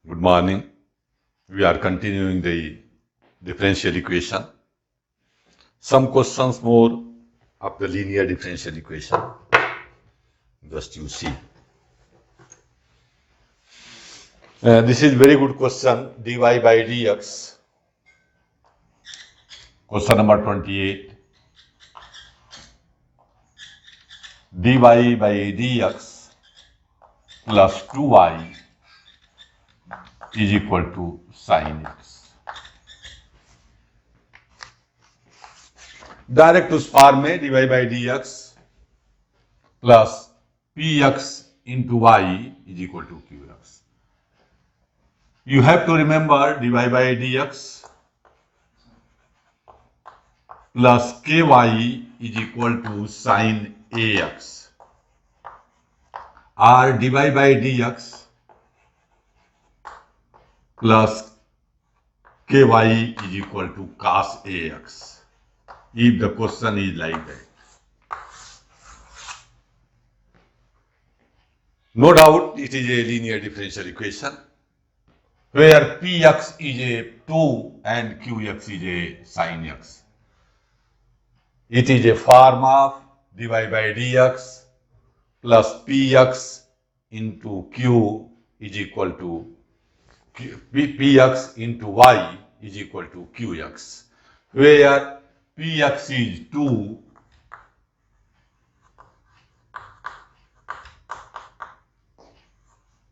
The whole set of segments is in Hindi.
Good morning. We are continuing the differential equation. Some questions more of the linear differential equation. Just you see. This is very good question. Dy by dx. Question number 28. Dy by dx plus 2y is equal to sin x. Direct उस फॉर्म में dy by dx plus px into y is equal to qx. You have to remember dy by dx plus ky is equal to sin ax, or dy by dx plus ky is equal to cos ax, if the question is like that. No doubt it is a linear differential equation where px is a 2 and qx is a sin x. It is a form of dy by dx plus px into q is equal to px into y is equal to qx, where px is 2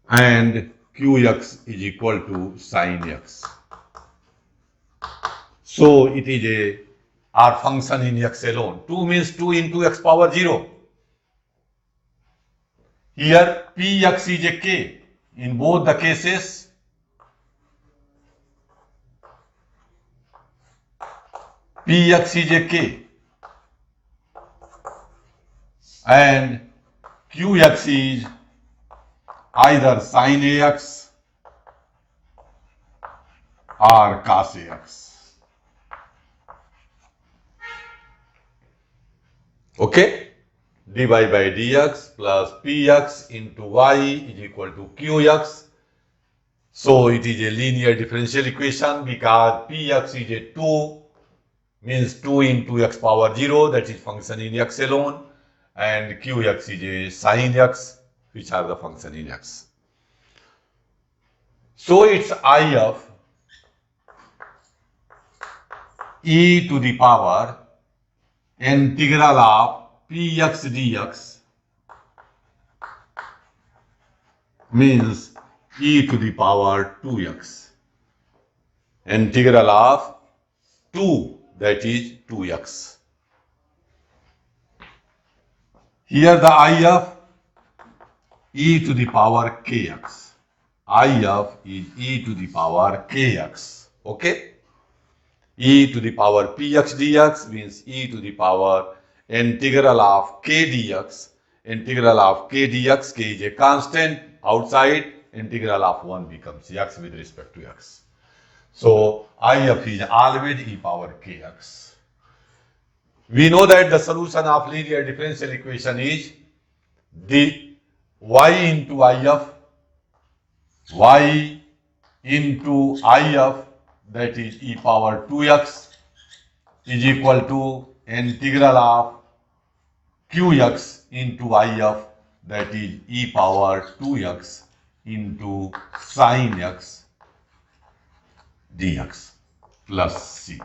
and qx is equal to sin x. So it is a our function in x alone. 2 means 2 into x power 0. Here px is a k. In both the cases, px is a k and qx is either sin ax or cos ax. Okay? dy by dx plus px into y is equal to qx. So it is a linear differential equation because px is a 2 means 2 into x power 0, that is function in x alone, and qx is a sin x, which are the function in x. So it's I of e to the power integral of px dx means e to the power 2x. Integral of 2, that is 2x. Here the I of e to the power kx. I of is e to the power kx. Okay? E to the power px dx means e to the power integral of k dx. Integral of k dx, k is a constant outside, integral of 1 becomes x with respect to x. So I of is always e power kx. We know that the solution of linear differential equation is the y into I of, y into I of, that is e power 2x is equal to integral of qx into I of, that is e power 2x into sin x dx plus c.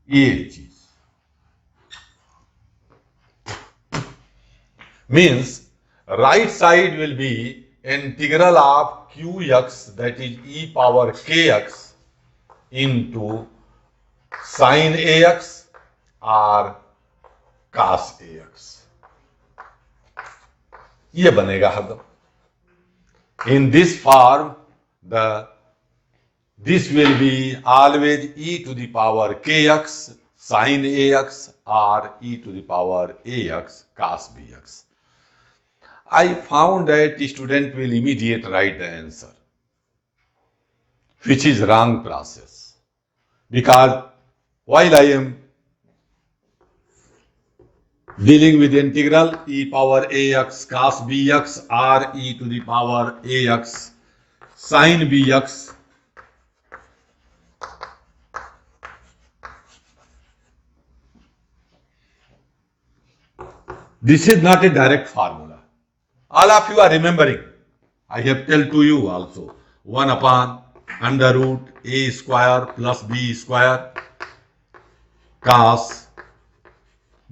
ये चीज means right side will be integral of qx, that is e power kx into sin ax or cos ax. ये बनेगा हरदम. In this form, this will be always e to the power kx sin ax or e to the power ax cos bx. I found that the student will immediately write the answer, which is wrong process, because while I am dealing with integral e power ax cos bx or e to the power ax sin bx. This is not a direct formula. All of you are remembering. I have told to you also. 1 upon under root a square plus b square cos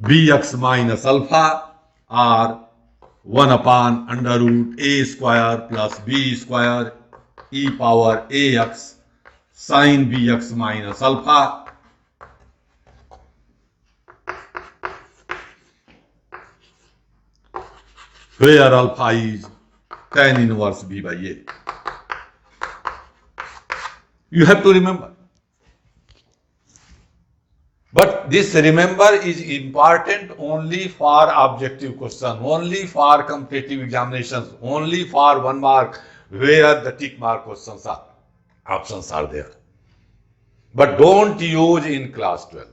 bx minus alpha or 1 upon under root a square plus b square e power ax sin bx minus alpha, where alpha is tan inverse b by a. You have to remember. But this remember is important only for objective question, only for competitive examinations, only for 1 mark where the tick mark questions are, options are there. But don't use in class 12.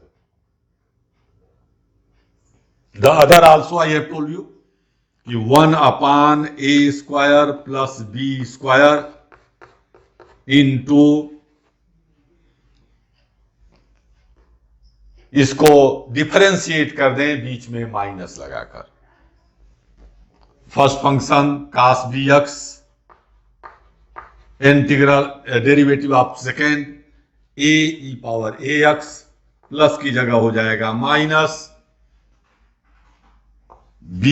The other also I have told you, 1 upon a square plus b square into, इसको डिफरेंशिएट कर दें बीच में माइनस लगाकर, first function cos bx integral derivative of second a e power ax plus की जगह हो जाएगा माइनस b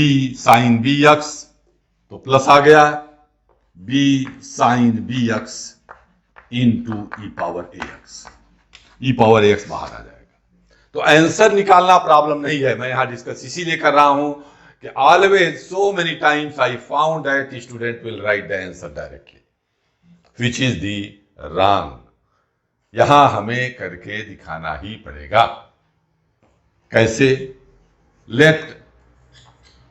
sin bx, तो प्लस आ गया b sin bx into e power ax, e power ax बाहर आ जाएगा। तो आंसर निकालना प्रॉब्लम नहीं है, मैं यहां डिस्कस इसीलिए कर रहा हूं कि always so many times I found that student will write the answer directly which is the wrong. यहां हमें करके दिखाना ही पड़ेगा। कैसे? Let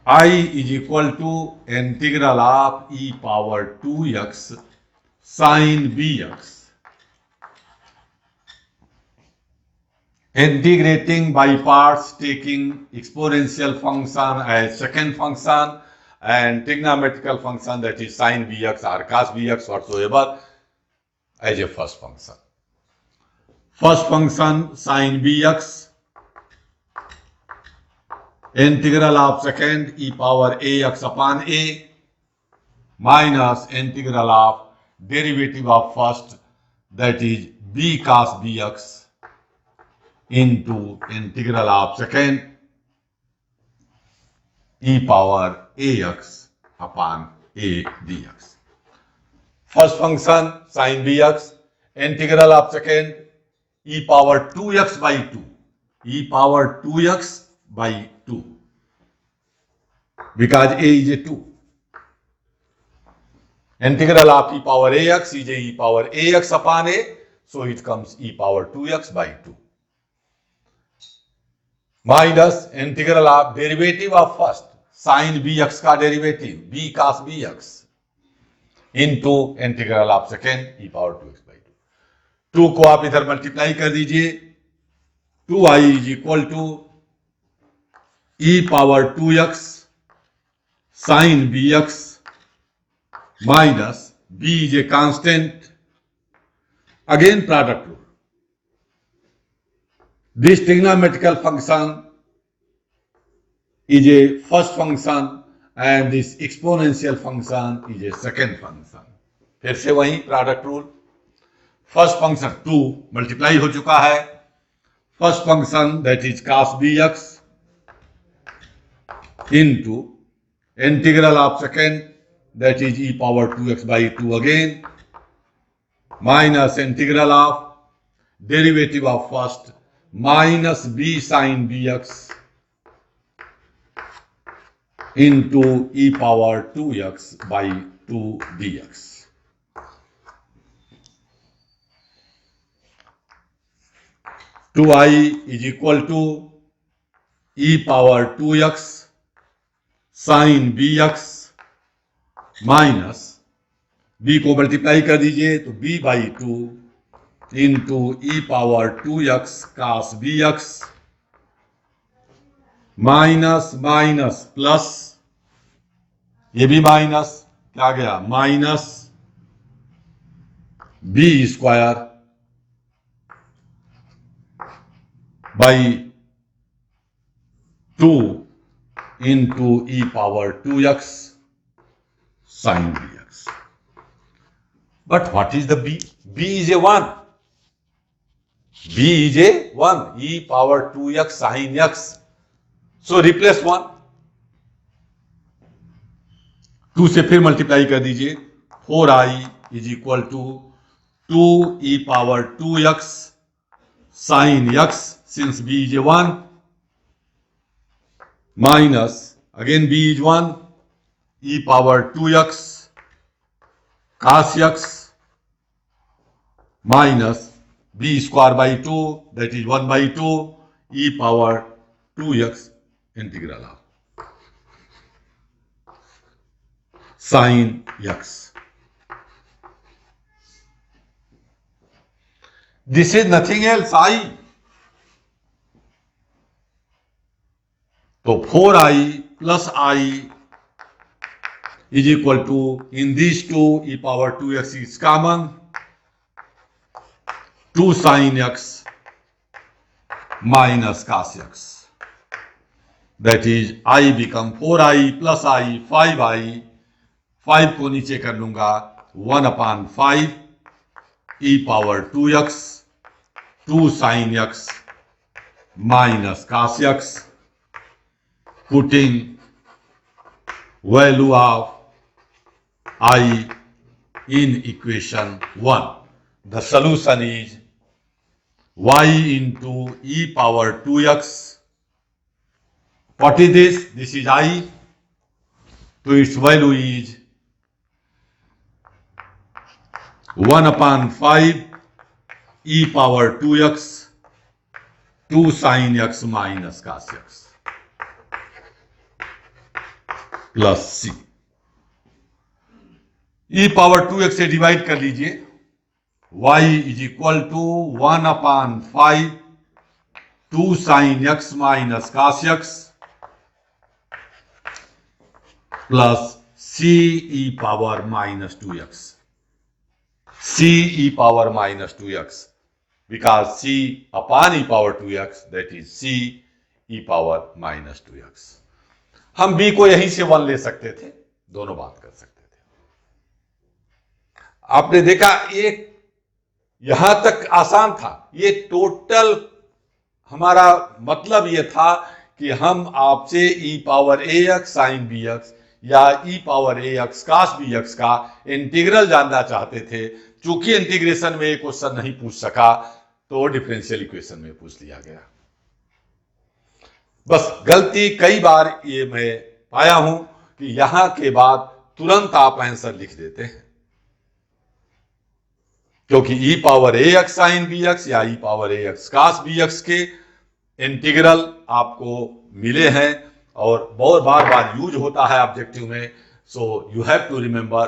I is equal to integral of e power 2x sin bx, integrating by parts, taking exponential function as second function and trigonometrical function that is sin bx or cos bx whatsoever as a first function. First function sin bx, integral of second e power ax upon a minus integral of derivative of first that is b cos bx into integral of second e power ax upon a dx. First function sin bx, integral of second e power 2x by 2, e power 2x by 2, because a is a 2. Integral of e power ax is a e power ax upon a, so it comes e power 2x by 2. Minus integral of derivative of first sine bx का derivative b cos bx into integral of second e power 2x by 2। 2 को आप इधर मल्टीप्लाई कर दीजिए, 2i is equal to e power 2x sine bx minus b is a constant, again product rule. This trigonometrical function is a first function and this exponential function is a second function. फिर से वही product rule. First function 2 multiply हो चुका है, first function that is cos bx into integral of second that is e power 2x by 2 again minus integral of derivative of first minus b sin bx into e power 2x by 2 dx. Two I is equal to e power 2x sin bx minus b को मल्टीप्लाई कर दीजिए तो b by 2 into e power 2x cos bx minus minus plus, ये भी माइनस, क्या गया minus b square by 2 into e power 2x sin bx. But what is the b? b is a 1. b is a 1. e power 2x sin x. So replace 1. 2 से फिर मल्टीप्लाई कर दीजिए, 4i is equal to 2 e power 2x sin x, since b is a 1, minus, again b is 1, e power 2x cos x minus b square by 2, that is 1 by 2 e power 2x integral of sin x. This is nothing else, I. तो 4i plus I is equal to, in these two e power 2x is common, 2 sin x minus cos x. That is I become 4i plus I 5i, 5 को नीचे कर लूंगा, 1/5 e power 2x 2 sin x minus cos x, putting value of I in equation 1. The solution is y into e power 2x. What is this? This is I. So its value is 1/5 e power 2x 2 sin x minus cos x plus C. e power 2x से डिवाइड कर लीजिए, y is equal to 1/5 2 sin x minus cos x plus c e power minus 2x. c e power minus 2x because c upon e power 2x, that is c e power minus 2x. हम b को यहीं से 1 ले सकते थे, दोनों बात कर सकते थे. आपने देखा एक यहां तक आसान था. ये टोटल हमारा मतलब ये था कि हम आपसे e power ax sin bx या e power ax cos bx का इंटीग्रल जानना चाहते थे. चूंकि इंटीग्रेशन में ये क्वेश्चन नहीं पूछ सका तो डिफरेंशियल इक्वेशन में पूछ लिया गया. बस गलती कई बार ये मैं पाया हूं कि यहां के बाद तुरंत आप आंसर लिख देते हैं, क्योंकि e power ax sin bx या e power ax cos bx के इंटीग्रल आपको मिले हैं और बहुत बार यूज होता है ऑब्जेक्टिव में. So you have to remember,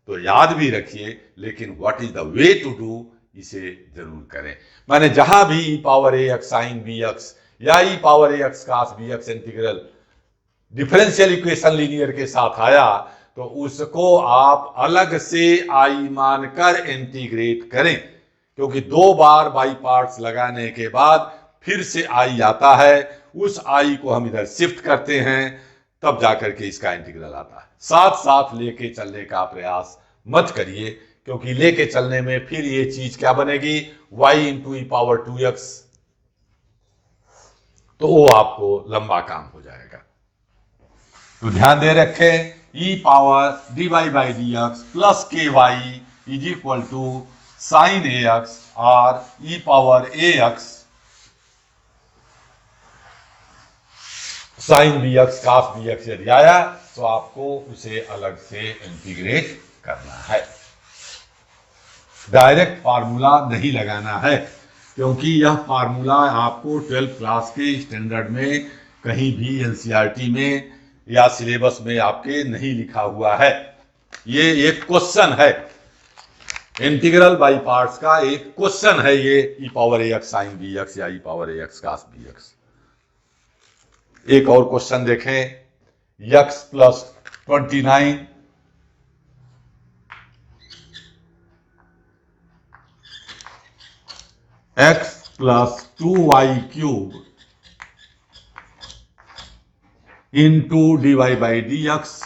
तो याद भी रखिए, लेकिन what is the way to do इसे जरूर करें. मैंने जहां भी e power ax sin bx या e power ax cos bx integral differential equation linear के साथ आया तो उसको आप अलग से i मानकर इंटीग्रेट करें, क्योंकि 2 बार बाई पार्ट्स लगाने के बाद फिर से i आता है. उस i को हम इधर शिफ्ट करते हैं, तब जाकर के इसका इंटीग्रल आता है. साथ साथ लेके चलने का प्रयास मत करिए, क्योंकि लेके चलने में फिर ये चीज क्या बनेगी, y इंटू ई पावर 2x, तो वो आपको लंबा काम हो जाएगा. तो ध्यान दे रखें, e power dy by dx plus ky is equal to sine ax और e power ax sine bx cos bx यदि आया तो आपको उसे अलग से इंटीग्रेट करना है. डायरेक्ट फार्मूला नहीं लगाना है, क्योंकि यह फार्मूला आपको 12th क्लास के स्टैंडर्ड में कहीं भी एनसीईआरटी में या सिलेबस में आपके नहीं लिखा हुआ है. ये एक क्वेश्चन है, इंटीग्रल बाई पार्ट्स का एक क्वेश्चन है ये, e power ax sin bx या e power ax cos bx. एक और क्वेश्चन देखें, x plus 29 x plus 2y cube into dy by dx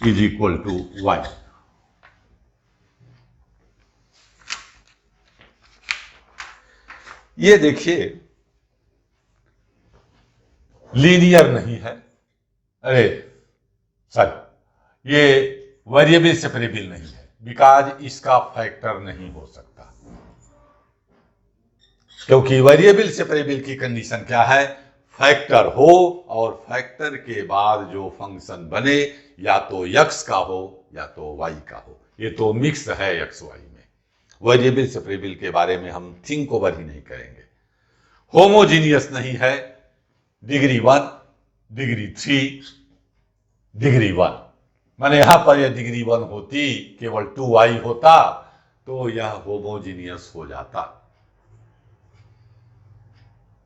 is equal to y। ये देखिए लीनियर नहीं है, अरे सॉरी, ये वेरिएबल सेपरेबल नहीं है, बिकॉज इसका फैक्टर नहीं हो सकता, क्योंकि वेरिएबल सेपरेबल की कंडीशन क्या है, फैक्टर हो और फैक्टर के बाद जो फंक्शन बने या तो x का हो या तो y का हो। ये तो मिक्स है x y में। वेरिएबल सेपरेबल के बारे में हम थिंक ओवर ही नहीं करेंगे। होमोजीनियस नहीं है, डिग्री 1, डिग्री 3, डिग्री 1, माने यहां पर यह डिग्री 1 होती, केवल 2y होता तो यह होमोजीनियस हो जाता।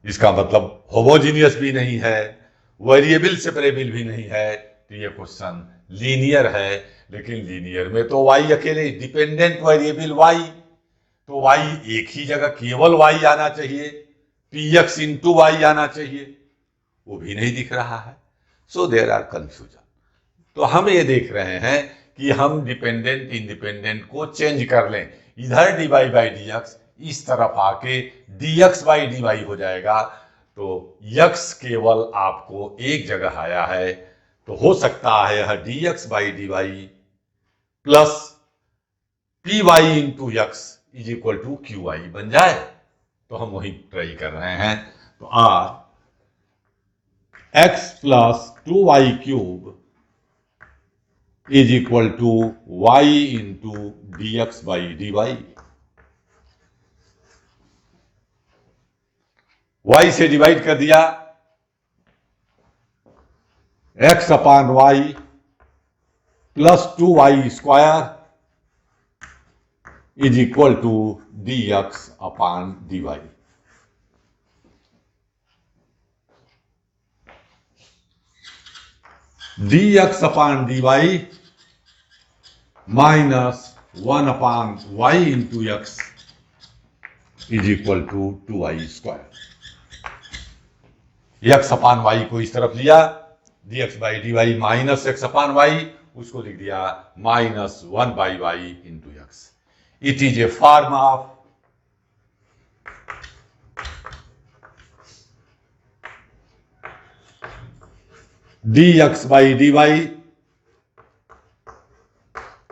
इसका मतलब होमोजीनियस भी नहीं है, वेरिएबल सेपरेबल भी नहीं है, तो ये क्वेश्चन लीनियर है। लेकिन लीनियर में तो y अकेले, डिपेंडेंट वेरिएबल y, तो y एक ही जगह केवल y आना चाहिए, px इंटू y आना चाहिए, वो भी नहीं दिख रहा है। So there are confusion. तो हम ये देख रहे हैं कि हम डिपेंडेंट इंडिपेंडेंट को चेंज कर लें, इधर dy बाई dx, इस तरफ आके dx बाई dy हो जाएगा। तो x केवल आपको एक जगह आया है, तो हो सकता है यह dx by dy plus py into x is equal to qy बन जाए। तो हम वही ट्राई कर रहे हैं। तो r x plus 2y cube is equal to y into dx by dy। y से डिवाइड कर दिया, x upon y plus 2y square is equal to dx upon dy। dx upon dy minus 1 upon y into x is equal to 2y square. x upon y को इस तरफ लिया, dx by dy minus x upon y, उसको लिख दिया minus 1 by y into x। It is a form of dx by dy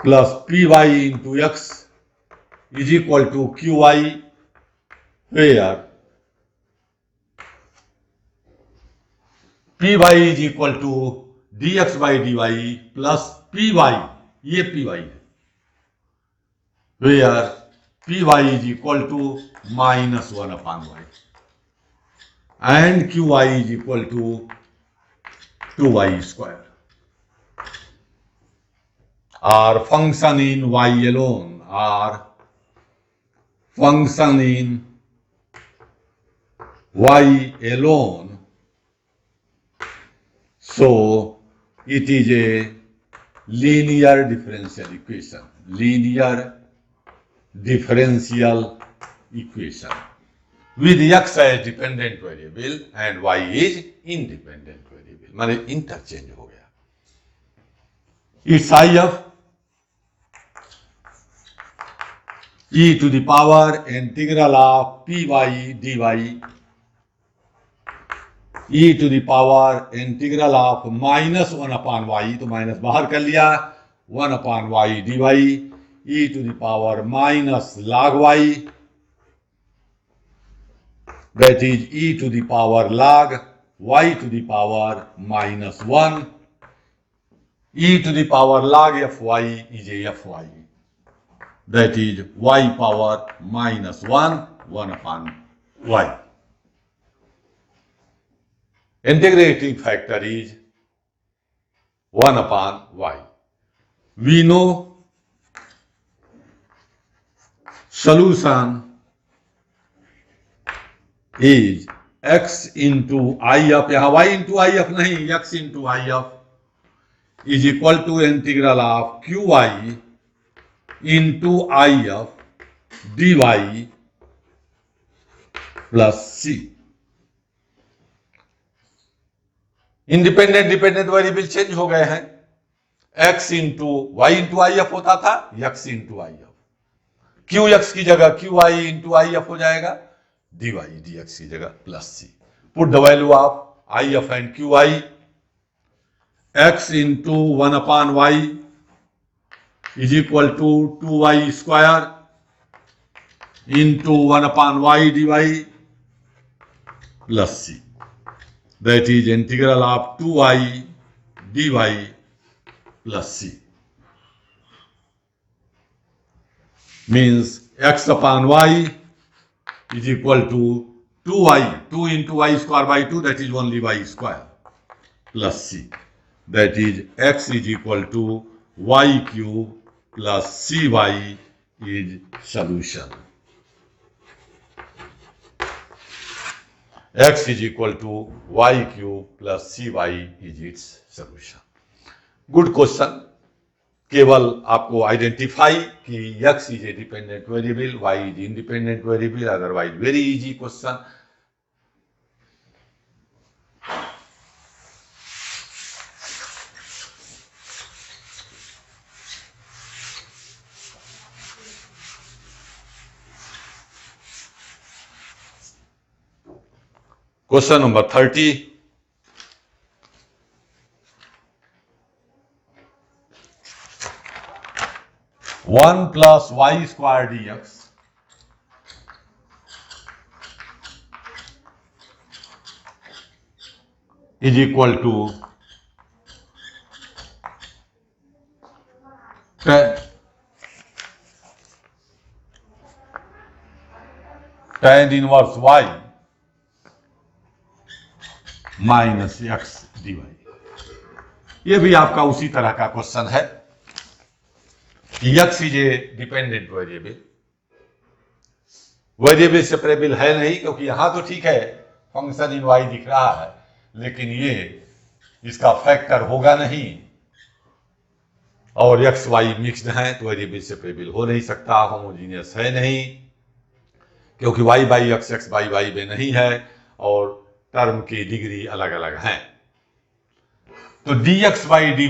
plus py into x is equal to qy, where py is equal to dx by dy plus py, ये py है, where py is equal to minus 1 upon y and qy is equal to 2y square. Are function in y alone, are function in y alone, so it is a linear differential equation, linear differential equation with x as dependent variable and y is independent variable, माने इंटरचेंज हो गया। It's I of e to the power integral of py dy e to the power integral of minus 1 upon y, तो माइनस बाहर कर लिया, 1 upon y dy e to the power minus log y, that is e to the power log y to the power minus 1, e to the power log fy is a fy, that is y power minus 1, 1 upon y. Integrating factor is 1 upon y. We know solution is x into I F, यहां y इंटू आई एफ नहीं, x into I F is equal to integral of Q I into I F d y plus c. Independent dependent variable change हो गए हैं, x into y into I F होता था x into I F, Q x की जगह Q I into I F हो जाएगा, डी वाई डी एक्स की जगह plus c. Put the value of I F and Q I, x into 1/y is equal to 2y square into 1/y dy plus c, that is integral of 2y dy plus c, means x upon y is equal to 2y, 2 into y square by 2, that is only y square, plus c, that is x is equal to y cube plus cy is solution. X is equal to y cube plus cy is its solution. Good question. केवल आपको आइडेंटिफाई कि x is a dependent variable, y is independent variable, otherwise very easy question. Question number 30, 1 plus y square dx is equal to tan inverse y minus x dy। ये भी आपका उसी तरह का क्वेश्चन है कि x is a dependent variable, variable separable है नहीं, क्योंकि यहां तो ठीक है फंक्शन इन y दिख रहा है, लेकिन ये इसका फैक्टर होगा नहीं, और x y मिक्स्ड है तो वेरिएबल सेपरेबल हो नहीं सकता, होमोजीनियस है नहीं, क्योंकि y by x x by y में नहीं है, और टर्म की डिग्री अलग अलग है। तो dx by dy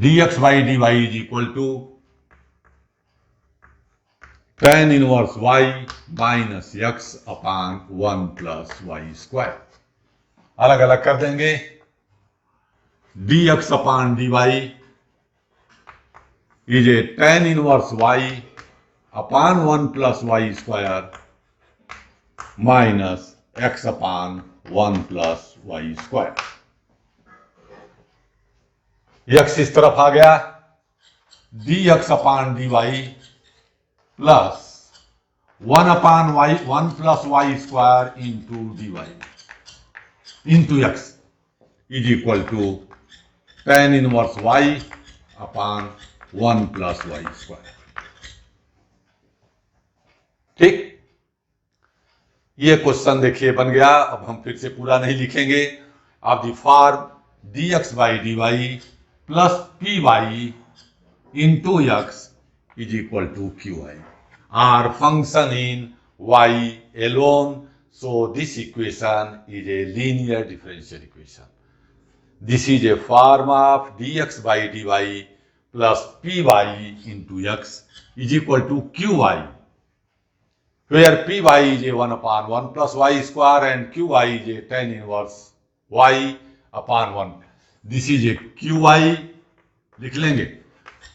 dx by dy is equal to tan inverse y minus x upon 1 plus y square। अलग अलग कर देंगे, dx upon dy is a tan inverse y upon 1 plus y square minus x upon 1 plus y square। x इस तरफ आ गया, dx upon dy plus 1 upon y 1 plus y square into dy into x is equal to tan inverse y upon 1 plus y square। ठीक, ये क्वेश्चन देखिए बन गया। अब हम फिर से पूरा नहीं लिखेंगे। आप the form dx by dy plus py into x is equal to qi are function in y alone, so this equation is a linear differential equation. This is a form of dx by dy plus py into x is equal to qi, where py is a 1 upon 1 plus y square and qi is a tan inverse y upon 1. This is a qi लिख लेंगे,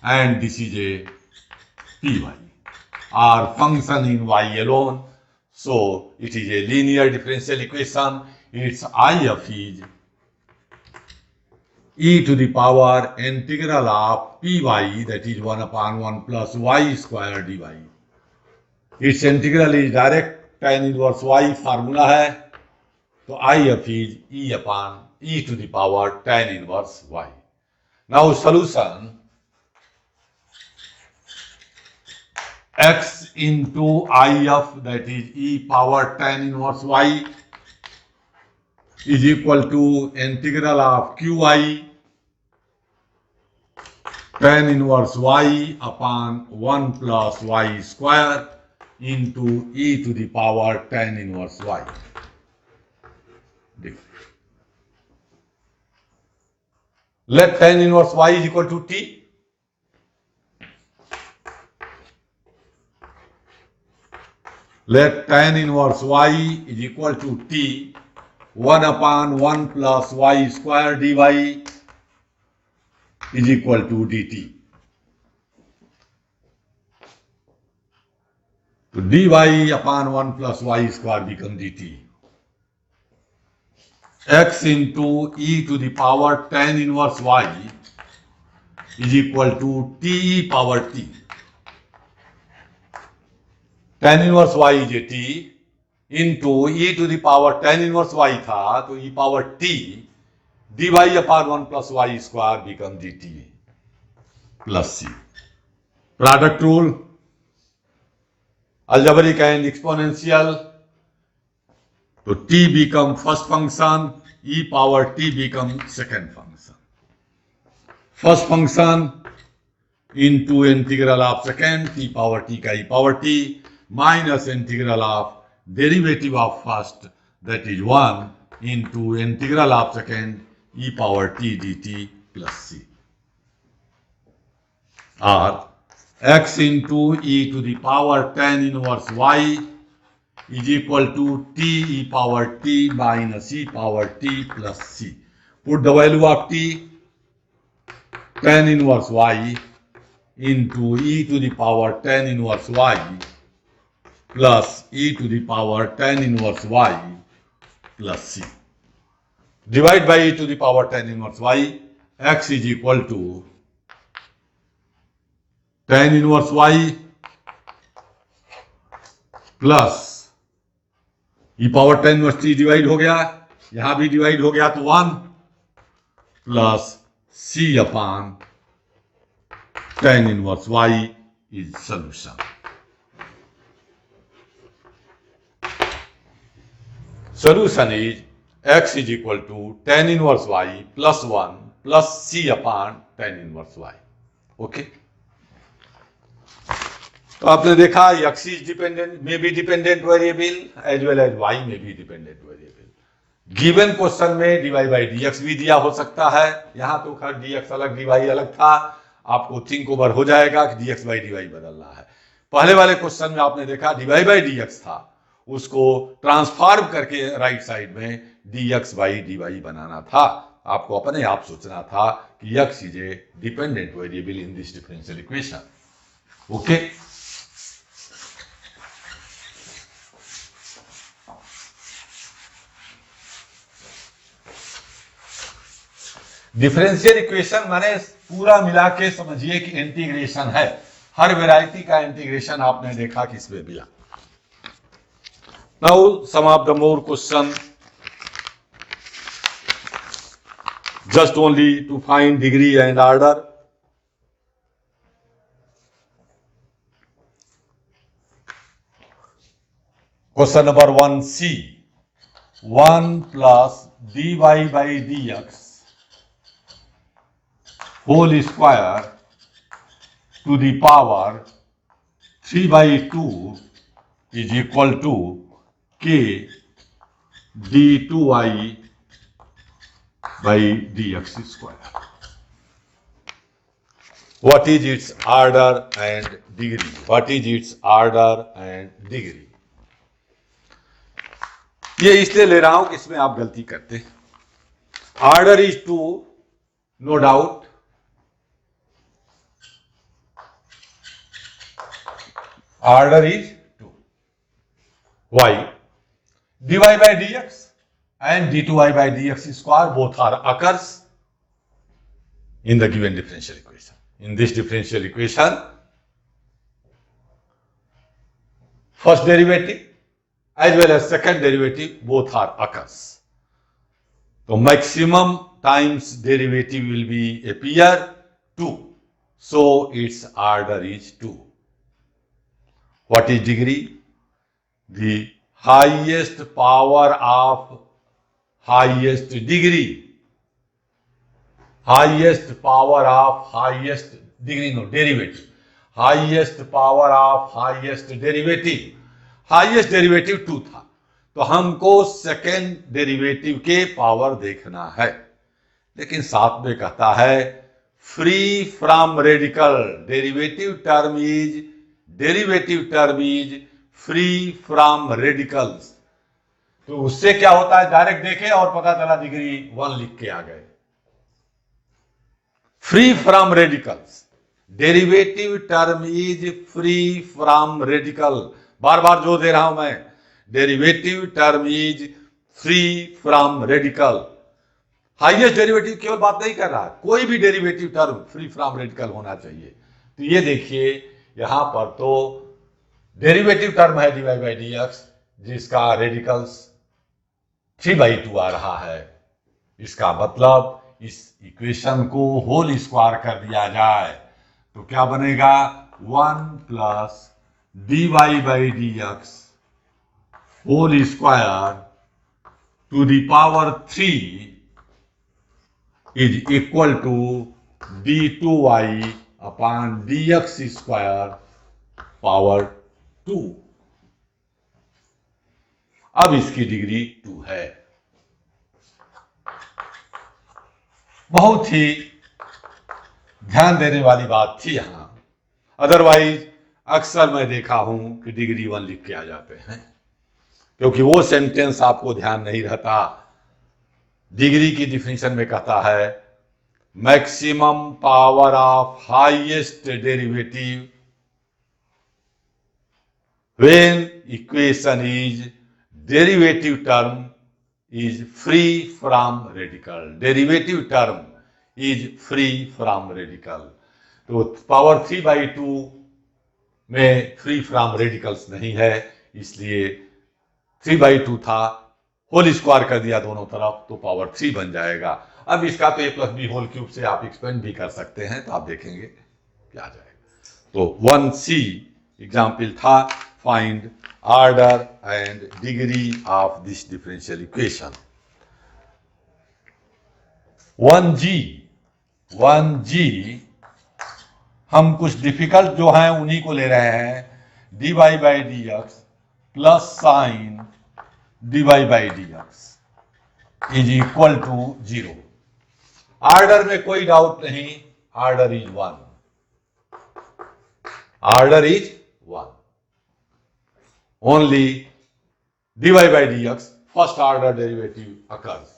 and this is a py are function in y alone, so it is a linear differential equation. Its if is e to the power integral of py, that is 1 upon 1 plus y square dy. Its integral is direct tan inverse y formula है, तो if is e upon e to the power tan inverse y. Now solution, x into if, that is e power tan inverse y, is equal to integral of qi tan inverse y upon 1 plus y square into e to the power tan inverse y. Let tan inverse y is equal to t. Let tan inverse y is equal to t, 1 upon 1 plus y square dy is equal to dt. So dy upon 1 plus y square becomes dt. X into e to the power tan inverse y is equal to t power t. Tan inverse y is a t into e to the power tan inverse y था तो e power t dy upon 1 plus y square becomes dt plus c. Product rule, algebraic and exponential. So t become first function, e power t become second function. First function into integral of second t power t का e power t minus integral of derivative of first, that is 1 into integral of second e power t dt plus c. Or x into e to the power tan inverse y is equal to t e power t minus e power t plus c. Put the value of t, tan inverse y into e to the power tan inverse y plus e to the power tan inverse y plus c. Divide by e to the power tan inverse y, x is equal to tan inverse y plus e power tan inverse t divide हो गया, यहां भी डिवाइड हो गया तो 1 plus c upon tan inverse y is solution. Solution is x is equal to tan inverse y plus 1 plus c upon tan inverse y. Okay. तो आपने देखा x is dependent, may be dependent variable as well as y may be dependent variable. Given question में dy by dx भी दिया हो सकता है, यहां तो खैर dx अलग dy अलग था, आपको थिंक ओवर हो जाएगा कि dx by dy बदलना है. पहले वाले क्वेश्चन में आपने देखा dy by dx था, उसको ट्रांसफॉर्म करके राइट साइड में dx by dy बनाना था. आपको अपने आप सोचना था कि x is a dependent variable in this differential equation. Okay. Differential equation माने पूरा मिला के समझिए कि इंटीग्रेशन है. हर वैरायटी का इंटीग्रेशन आपने देखा कि इसमें मिला. Now some of the more question just only to find degree and order. Question number 1c, 1 plus dy by dx whole square to the power 3 by 2 is equal to k d2y by dx square. What is its order and degree? What is its order and degree? ये इसलिए ले रहा हूं कि इसमें आप गलती करते हैं. Order is 2, no doubt. Order is 2. Why? dy by dx and d2y by dx square both are occurs in the given differential equation. In this differential equation, first derivative as well as second derivative both are occurs. So maximum times derivative will be appear 2. So its order is 2. What is degree? The highest power of highest degree. Highest power of highest degree, no, derivative. Highest power of highest derivative. Highest derivative 2 था, तो हमको सेकेंड डेरिवेटिव के पावर देखना है, लेकिन साथ में कहता है free from radical. Derivative term is free from radicals. तो उससे क्या होता है, डायरेक्ट देखे और पता चला डिग्री 1 लिख के आ गए. Free from radicals. Derivative term is free from radical. बार बार जो दे रहा हूं मैं, derivative term is free from radical. Highest derivative केवल बात नहीं कर रहा, कोई भी derivative term free from radical होना चाहिए. तो ये देखिए यहां पर तो डेरिवेटिव टर्म है dy बाई dx, जिसका रेडिकल्स 3/2 आ रहा है. इसका मतलब इस इक्वेशन को होल स्क्वायर कर दिया जाए तो क्या बनेगा, 1 plus dy by dx whole square to the power 3 is equal to d2y upon dx square power 2. अब इसकी डिग्री 2 है. बहुत ही ध्यान देने वाली बात थी यहां. अदरवाइज अक्सर मैं देखा हूं कि डिग्री 1 लिख के आ जाते हैं, क्योंकि वो सेंटेंस आपको ध्यान नहीं रहता. डिग्री की डिफिनीशन में कहता है maximum power of highest derivative when equation is derivative term is free from radical. Derivative term is free from radical. तो पावर 3/2 में फ्री फ्रॉम रेडिकल्स नहीं है, इसलिए 3/2 था, होल स्क्वायर कर दिया दोनों तरफ तो पावर 3 बन जाएगा. अब इसका तो a plus b whole cube से आप एक्सपेंड भी कर सकते हैं, तो आप देखेंगे क्या आ जाएगा. तो 1C एग्जाम्पल था, find order and degree of this differential equation. 1G हम कुछ डिफिकल्ट जो हैं उन्हीं को ले रहे हैं. dy by dx plus sine dy by dx is equal to 0. Order में कोई डाउट नहीं, order is 1. Order is 1. Only dy by dx first order derivative occurs,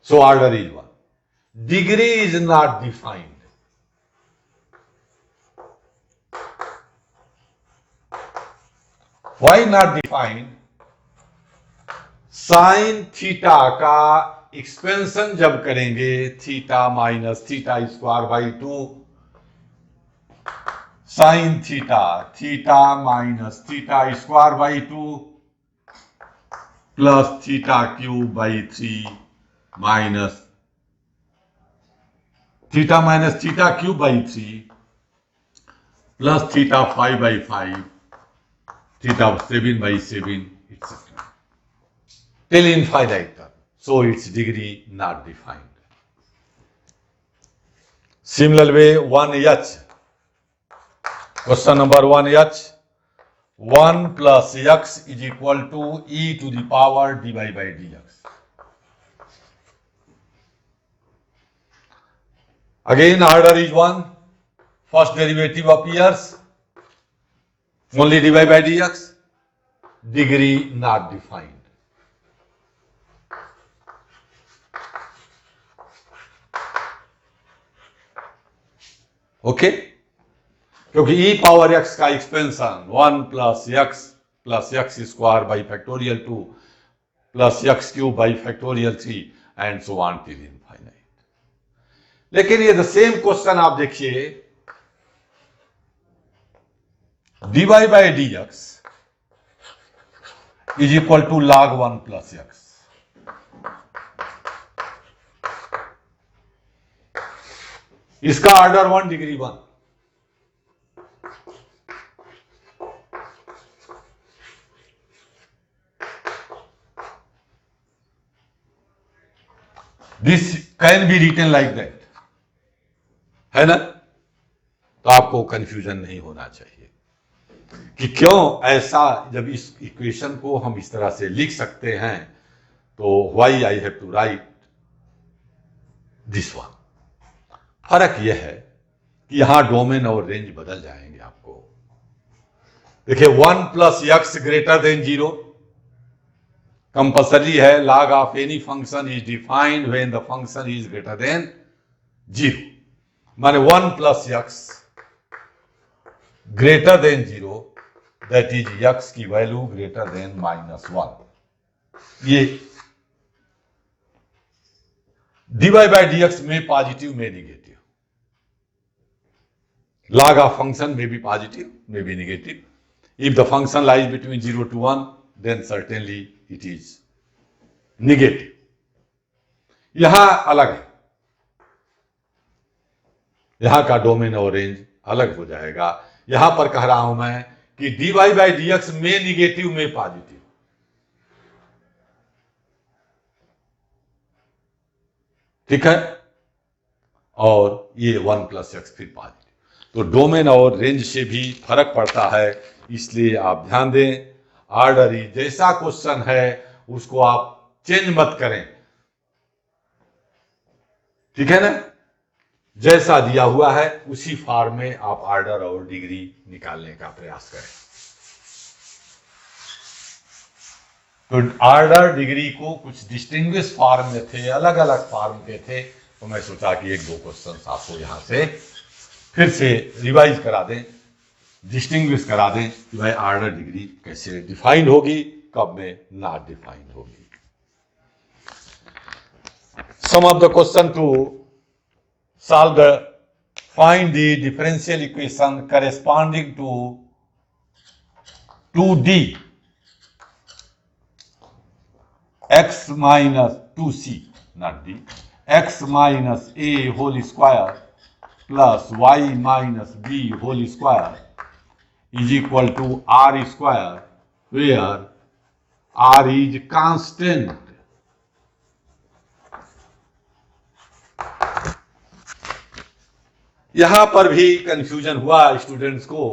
so order is 1. Degree is not defined. Why not defined? Sine theta का एक्सपेंशन जब करेंगे, theta minus theta square by 2, sine theta minus theta square by 2 plus theta cube by 3 minus theta cube by 3 plus theta 5/5 theta 7/7 etc. till infinite term. So its degree not defined. Similar way 1H. Question number 1H. 1 plus x is equal to e to the power dy by dx. Again order is 1. First derivative appears, only dy by dx. Degree not defined. Okay, क्योंकि e पावर x का expansion 1 plus x square by factorial 2 plus x cube by factorial 3 and so on till infinite. लेकिन ये द सेम क्वेश्चन आप देखिए, dy by dx is equal to log 1 plus x. इसका order 1 degree 1. This can be written like that, है ना। तो आपको कंफ्यूजन नहीं होना चाहिए कि क्यों ऐसा, जब इस इक्वेशन को हम इस तरह से लिख सकते हैं, तो why I have to write this one. फर्क यह है कि यहां डोमेन और रेंज बदल जाएंगे आपको। देखिए 1 plus x greater than 0 compulsory है। log of any function is defined when the function is greater than 0, माने 1 plus x greater than 0, that is x की वैल्यू ग्रेटर देन -1। ये dy बाय dx में पॉजिटिव में negative, log of function may be positive, may be negative. If the function lies between 0 to 1, then certainly it is negative. यहां अलग है, यहां का डोमेन और रेंज अलग हो जाएगा। यहां पर कह रहा हूं मैं कि dy बाय dx में निगेटिव में पॉजिटिव, ठीक है, और ये 1 प्लस एक्स फिर पॉजिटिव। तो डोमेन और रेंज से भी फर्क पड़ता है, इसलिए आप ध्यान दें। ऑर्डर ही जैसा क्वेश्चन है उसको आप चेंज मत करें, ठीक है ना। जैसा दिया हुआ है उसी फॉर्म में आप ऑर्डर और डिग्री निकालने का प्रयास करें। तो ऑर्डर डिग्री को कुछ डिस्टिंग्विश फॉर्म में थे, अलग अलग फॉर्म के थे, तो मैं सोचा कि एक दो क्वेश्चन आपको यहां से फिर से रिवाइज करा दें, डिस्टिंग्विश करा दें कि भाई ऑर्डर डिग्री कैसे डिफाइन होगी, कब में नॉट डिफाइन होगी। Some of the question to solve the find the differential equation corresponding to 2d x minus 2c, not d, x minus a whole square plus y minus b whole square is equal to r square, where r is constant. यहां पर भी कंफ्यूजन हुआ स्टूडेंट्स को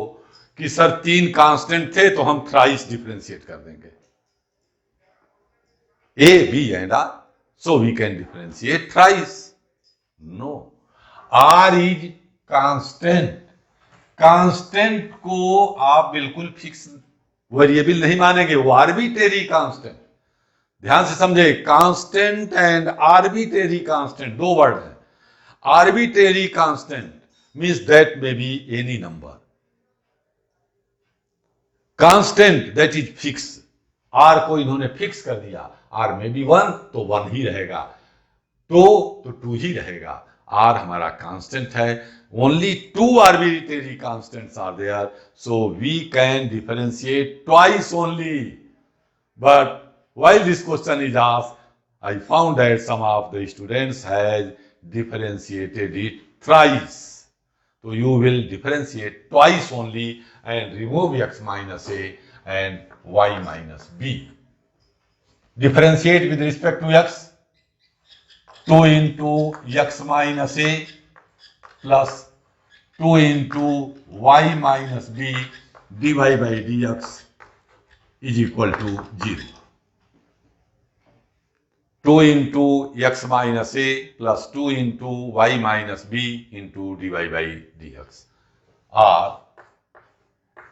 कि सर 3 कांस्टेंट थे तो हम थ्राइस डिफरेंशिएट कर देंगे, a b and r, so we can differentiate thrice. No, r is constant. Constant को आप बिल्कुल फिक्स वेरिएबल नहीं मानेंगे, वो आर्बिट्रेरी कांस्टेंट। ध्यान से समझे, कांस्टेंट एंड आर्बिट्रेरी कांस्टेंट दो वर्ड है। Arbitrary constant means that may be any number, constant that is fix. R को इन्होंने फिक्स कर दिया, आर में भी 1 तो 1 ही रहेगा, तो 2 ही रहेगा। आर हमारा कांस्टेंट है, only 2 arbitrary constants are there, so we can differentiate twice only. But while this question is asked, I found that some of the students has differentiated it thrice. So you will differentiate twice only and remove x minus a and y minus b. Differentiate with respect to x, 2 into x minus a plus 2 into y minus b dy by dx is equal to 0. 2 into x minus a plus 2 into y minus b into dy by dx, or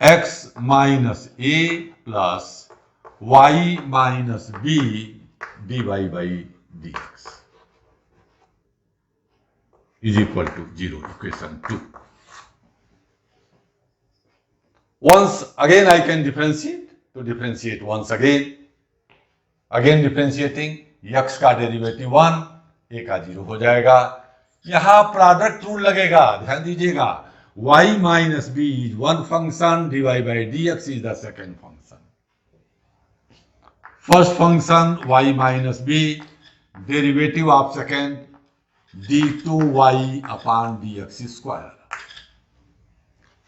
x minus a plus y minus b dy by dx is equal to 0. Equation 2. Once again I can differentiate. To differentiate once again differentiating, x का डेरिवेटिव 1, a का 0 हो जाएगा। यहां प्रोडक्ट रूल लगेगा, ध्यान दीजिएगा। y minus b is one function, dy by dx is the second function. First function y minus b, derivative of second d2y upon dx square.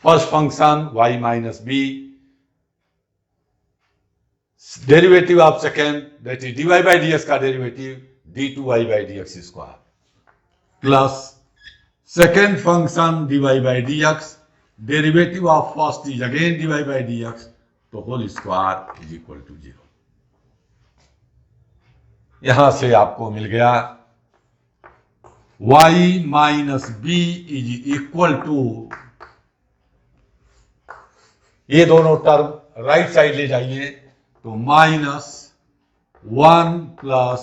First function y minus b, derivative of second, that is dy by dx का derivative d2y by dx square plus second function dy by dx, derivative of first is again dy by dx, तो whole square is equal to 0. यहां से आपको मिल गया y minus B is equal to, ये दोनों टर्म राइट साइड ले जाइए तो minus 1 plus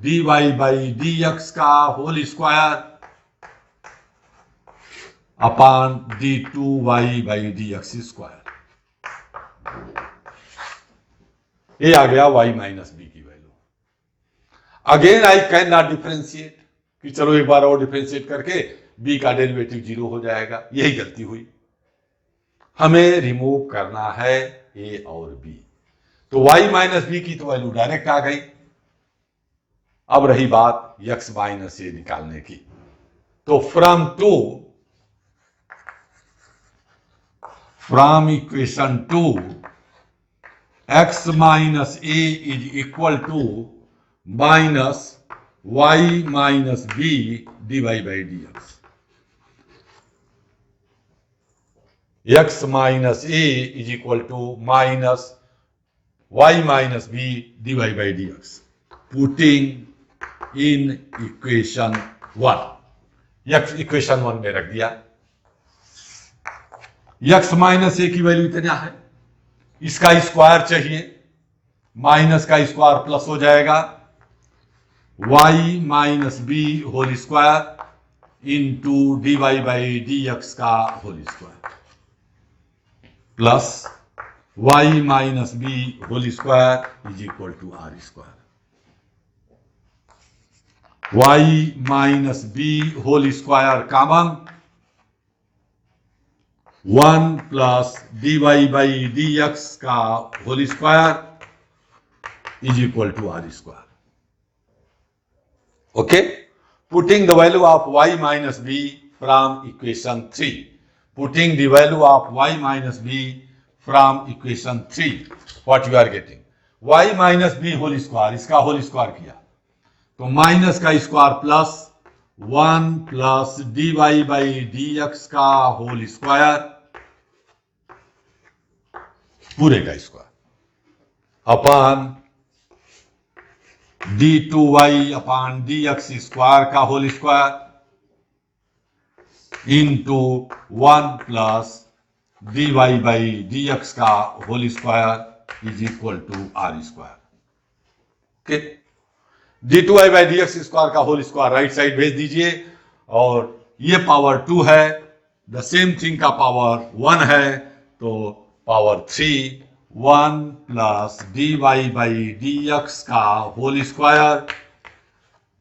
dy by D x का whole square upon d2y by D x square. ये आ गया y माइनस बी की value. Again I can not differentiate कि चलो एक बार और डिफरेंशिएट करके b का डेरिवेटिव 0 हो जाएगा. यही गलती हुई. हमें रिमूव करना है a और b. तो y माइनस बी की तो वैल्यू डायरेक्ट आ गई. अब रही बात x माइनस ए निकालने की. तो from equation 2 x minus a is equal to minus y minus b dy by D x. x minus a is equal to minus y minus b dy by D x. Putting in equation 1, x equation 1 में रख दिया. x माइनस ए की वैल्यू इतना है, इसका स्क्वायर चाहिए, माइनस का स्क्वायर प्लस हो जाएगा, y minus B whole square into D Y by D x का whole square plus y minus B whole square is equal to are square. y minus B whole square common, 1 plus D Y by D x का whole square is equal to are square. Okay. Putting the value of y minus B from equation 3. Putting the value of y minus b from equation 3, what you are getting? y minus b whole square, इसका होल स्क्वायर किया तो माइनस का square plus 1 plus dy by D x का होल स्क्वायर पूरे का square upon d2y upon D x square का whole square into 1 plus dy by D x का whole square is equal to are square. Okay. d2y by D x square का होल स्क्वायर राइट साइड भेज दीजिए और ये पावर 2 है, द सेम थिंग का पावर 1 है तो power 3, 1 plus dy by D x का whole square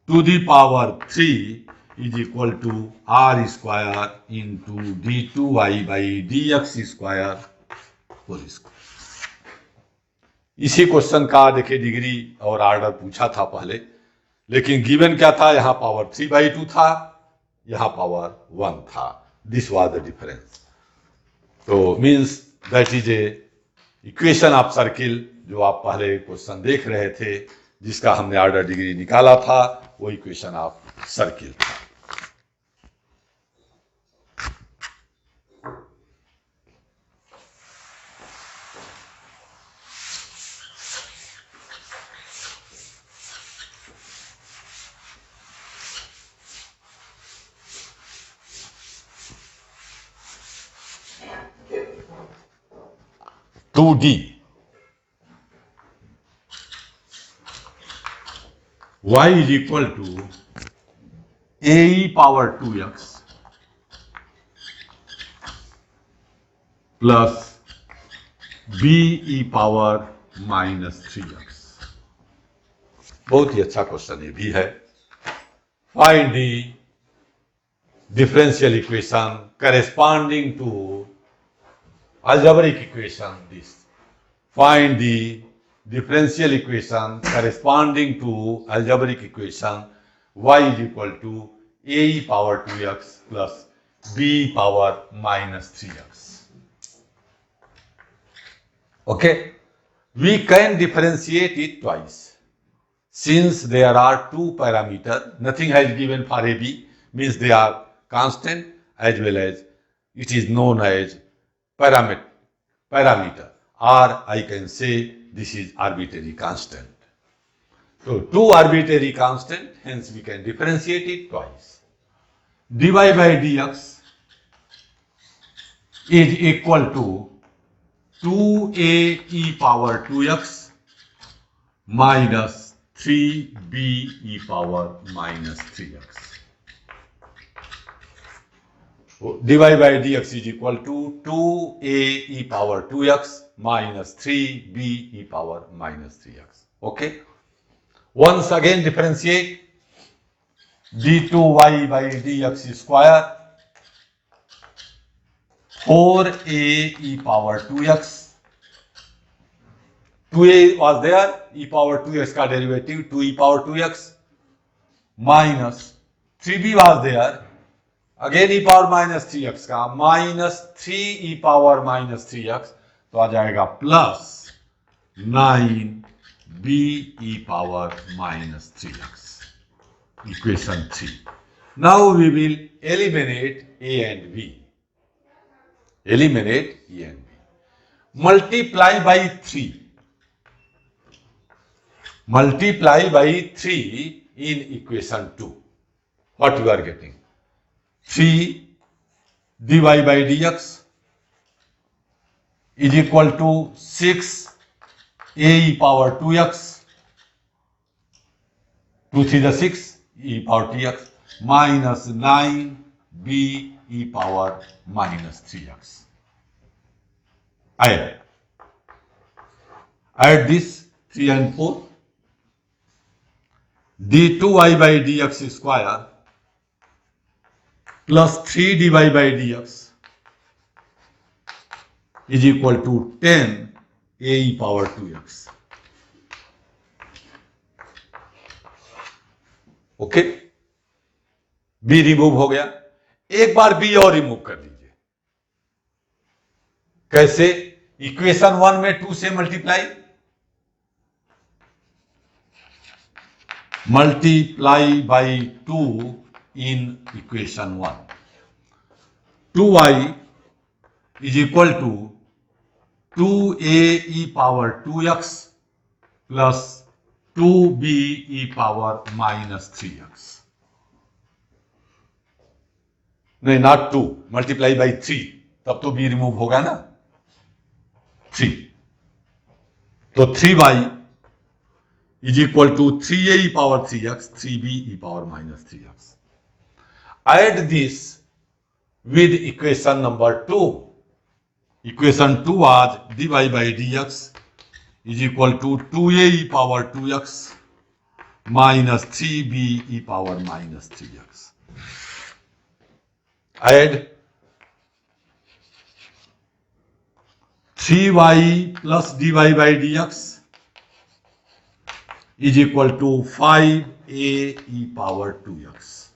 to the power 3 is equal to r square into d2y by dx square whole square. इसी क्वेश्चन का देखिए डिग्री और आर्डर पूछा था पहले, लेकिन गिवन क्या था, यहां पावर 3/2 था, यहां पावर 1 था. This was the difference. तो means that is a equation of circle. जो आप पहले क्वेश्चन देख रहे थे जिसका हमने आर्डर डिग्री निकाला था, वो इक्वेशन ऑफ सर्किल था. Two d y is equal to a power 2x plus b power minus 3x. बहुत ही अच्छा क्वेश्चन ये भी है. Find the differential equation corresponding to algebraic equation. This find the differential equation corresponding to algebraic equation y is equal to a power 2x plus b power minus 3x. Okay, we can differentiate it twice. since there are two parameters, nothing has given for AB, means they are constant as well as it is known as parameter, or I can say this is arbitrary constant. So two arbitrary constant, hence we can differentiate it twice. dy by dx is equal to 2a e power 2x minus 3b e power minus 3x. So dy by dx is equal to 2a e power 2x minus 3b e power minus 3x. Okay. Once again differentiate d2y by dx square 4a e power 2x. 2a was there, e power 2x का derivative 2 e power 2x minus 3b was there, again e power minus 3x का minus 3 e power minus 3x, तो आ जाएगा plus 9b e power minus 3x. Equation 3. Now we will eliminate a and b. Eliminate a and b. Multiply by 3. Multiply by 3 in equation 2. What you are getting? 3 dy by dx is equal to 6 a e power 2x, 2 3 the 6 e power 3x minus 9 b e power minus 3x. Add this 3 and 4. d2y by dx square plus 3 dy by dx is equal to 10 a e power 2x. Okay, b remove हो गया. एक बार b और रिमूव कर दीजिए. कैसे? इक्वेशन 1 में 2 से multiply, multiply by 2 in equation 1. 2y is equal to 2a e power 2x plus 2b e power minus 3x. नहीं, not 2, multiply by 3, तब तो b रिमूव होगा ना. 3, तो 3y is equal to 3a e power 3x, 3b e power minus 3x. Add this with equation number 2. Equation 2 was dy by dx is equal to 2a e power 2x minus 3b e power minus 3x. Add 3y plus dy by dx is equal to 5a e power 2x.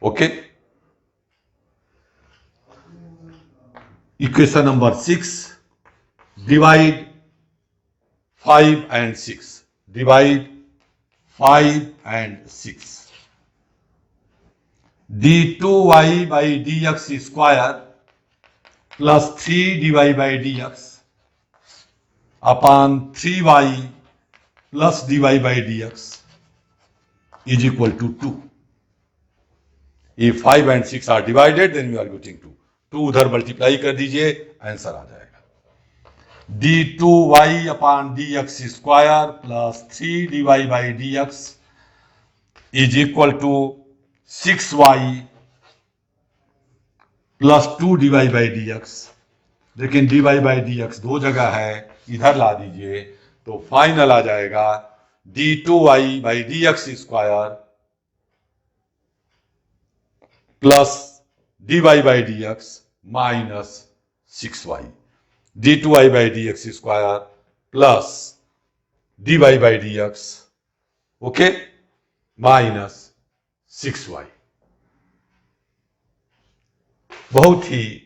Okay. Equation number 6. Divide 5 and 6. Divide 5 and 6. d2y by dx square plus 3 dy by dx upon 3y plus dy by dx is equal to 2. If 5 and 6 are divided, then we are getting 2. 2 उधर मल्टीप्लाई कर दीजिए, आंसर आ जाएगा. d2y upon dx square plus 3 dy by dx is equal to 6y plus 2 dy by dx. लेकिन dy by dx दो जगह है, इधर ला दीजिए, तो फाइनल आ जाएगा d2y by dx square plus dy by dx minus 6y. d2y by dx square plus dy by dx, okay, minus 6y. बहुत ही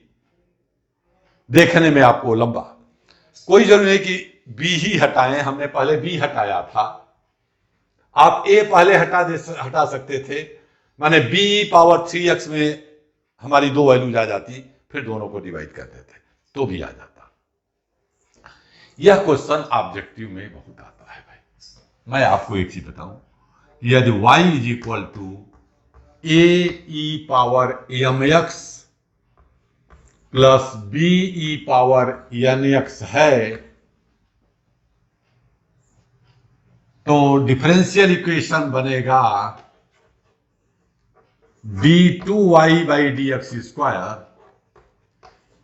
देखने में आपको लंबा, कोई जरूरी नहीं कि बी ही हटाएं, हमने पहले बी हटाया था, आप ए पहले हटा सकते थे, माने बी पावर 3x में हमारी दो वैल्यूज आ जाती, फिर दोनों को डिवाइड कर देते तो भी आ जाता। यह क्वेश्चन ऑब्जेक्टिव में बहुत आता है भाई। मैं आपको एक चीज बताऊं, यदि y is equal to a e power M x plus b e power N x है, तो डिफरेंशियल इक्वेशन बनेगा d2y by D x square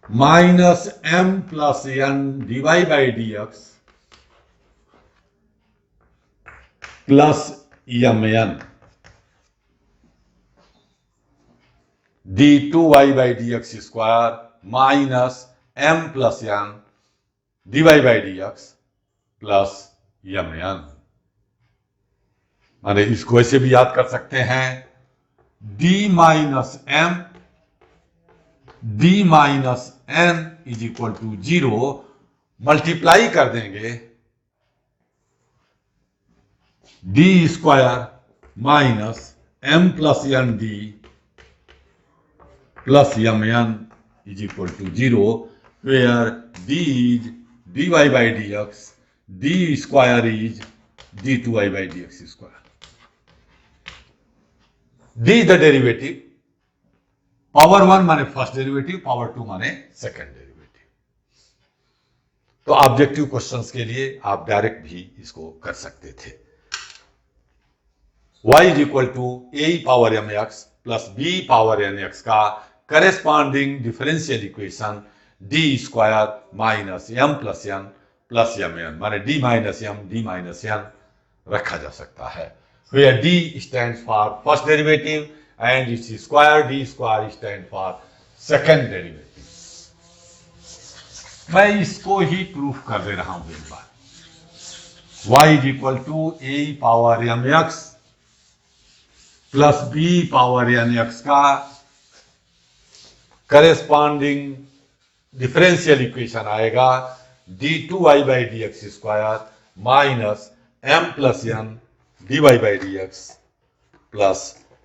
minus m plus n dy by D x plus M n, d2y by D x square minus m plus n dy by D x plus M N. माने इसको ऐसे भी याद कर सकते हैं, d minus m d minus n is equal to 0, multiply कर देंगे d square minus m plus n d plus M n is equal to 0, where d is dy by D x, d square is d2y by D x square. d is the derivative, power 1 माने फर्स्ट डेरिवेटिव, पावर 2 माने सेकंड डेरिवेटिव। तो ऑब्जेक्टिव क्वेश्चंस के लिए आप डायरेक्ट भी इसको कर सकते थे। y is equal to A power M x plus B power N x का corresponding differential equation D square minus M plus N plus M N, माने D minus M D minus N रखा जा सकता है। Where d stands for first derivative and its square, d square stands for second derivative. मैं इसको ही प्रूफ कर दे रहा हूं एक बार। y is equal to A power M x plus B power N x का करेस्पॉन्डिंग डिफरेंशियल इक्वेशन आएगा d2y by D x square minus m plus n dy by D x plus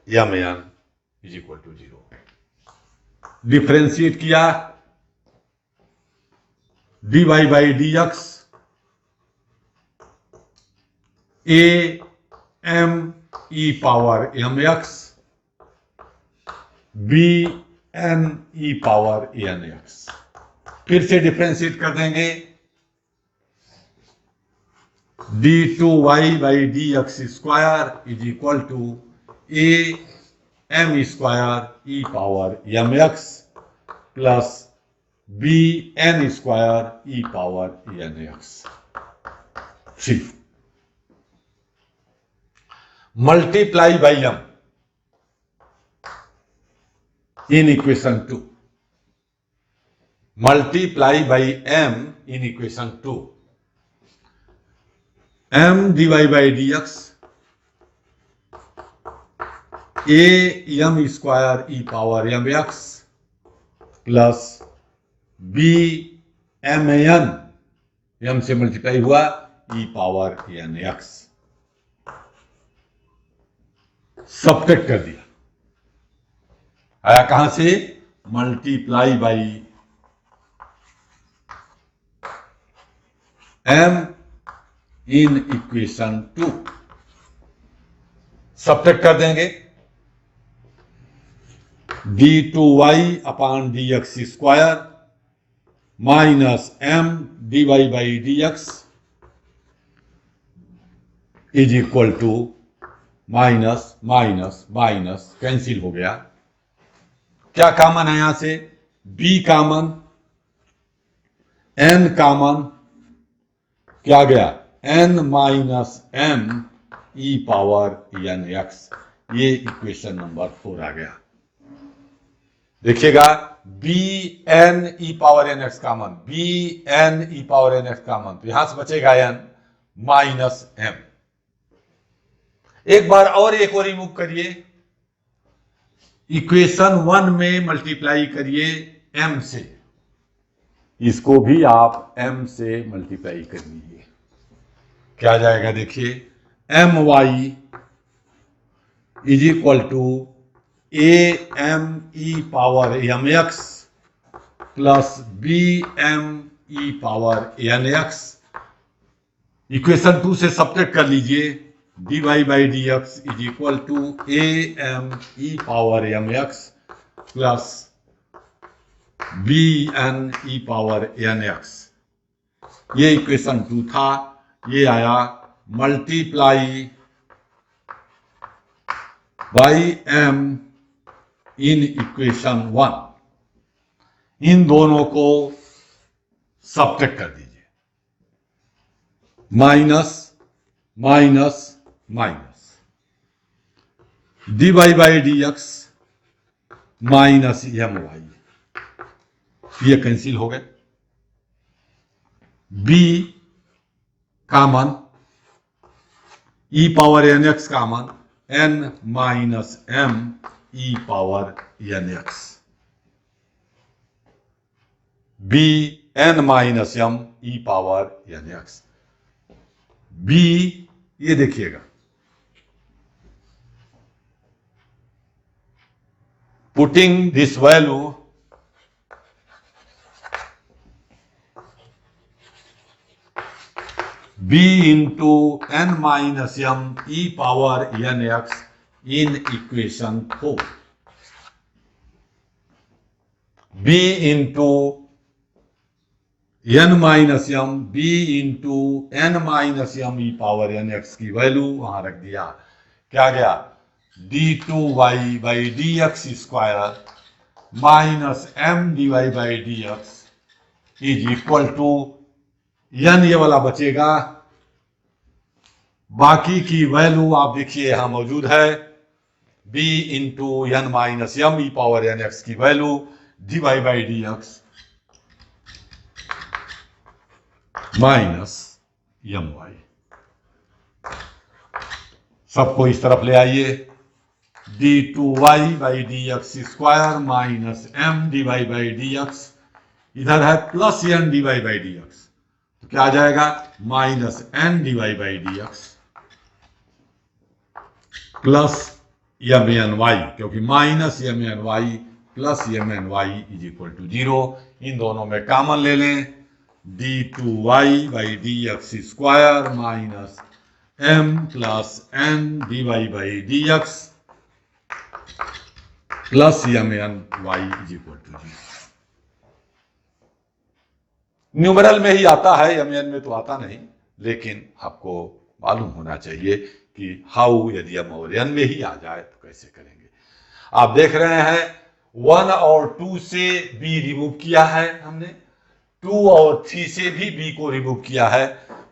M n is equal to 0। Differentiate किया, dy by D x a m e power M x b n e power N x, फिर से डिफ्रेंशिएट कर देंगे, d2y by D x square is equal to a m square e power M x plus b n square e power N x. Multiply by m in equation 2, multiply by m in equation 2, m dy by dx a m square e power mx plus b m n, m से मल्टीप्लाई हुआ e power n x, subtract कर दिया, आया कहां से, multiply by m in equation 2, subtract कर देंगे, d2y upon D x square minus m dy by D x is equal to minus minus minus cancel हो गया, क्या कॉमन है यहां से, b कॉमन, n कॉमन, क्या गया n minus m e power N x, ये इक्वेशन नंबर 4 आ गया। देखिएगा b n e power N x common, b n e power N x common, तो यहां से बचेगा n माइनस m। एक बार और एक और रिमूव करिए, इक्वेशन 1 में मल्टीप्लाई करिए m से, इसको भी आप m से मल्टीप्लाई कर लीजिए। क्या जाएगा देखिए, m y is equal to a m e power M x plus b m e power N x. Equation 2 से सब्ट्रैक्ट कर लीजिए, d Y by D x is equal to a m e power M x plus b n e power N x. ये इक्वेशन 2 था, ये आया multiply by m in equation 1। इन दोनों को सब्ट्रैक्ट कर दीजिए, minus minus minus, D Y by D x minus m y, ये कैंसिल हो गए। B common, e power N x common, n minus m e power N x, b n minus m e power N x. B ये देखिएगा, putting this value b into n minus m e power n x in equation 4. b into n minus m, b into n minus m e power n x की वैल्यू वहां रख दिया। क्या गया, d2y by dx square minus m dy by dx is equal to n, ये वाला बचेगा, बाकी की वैल्यू आप देखिए यहां मौजूद है, b into n minus m e power N x की value d Y by D x minus m y. सबको इस तरफ ले आइए, d two y by D x square minus M d Y by D x, इधर है plus n d Y by D x, तो क्या आ जाएगा, minus n d Y by D x plus M n y, क्योंकि minus m n Y plus M n y is equal to 0। इन दोनों में कॉमन ले लें, d two y by D x square minus M plus n d Y by D x plus M n y is equal to 0। Numeral में ही आता है, एम एन में तो आता नहीं, लेकिन आपको मालूम होना चाहिए कि हाउ, यदि एम और एन में ही आ जाए तो कैसे करेंगे। आप देख रहे हैं 1 और 2 से b रिमूव किया है हमने, 2 और 3 से भी b को रिमूव किया है,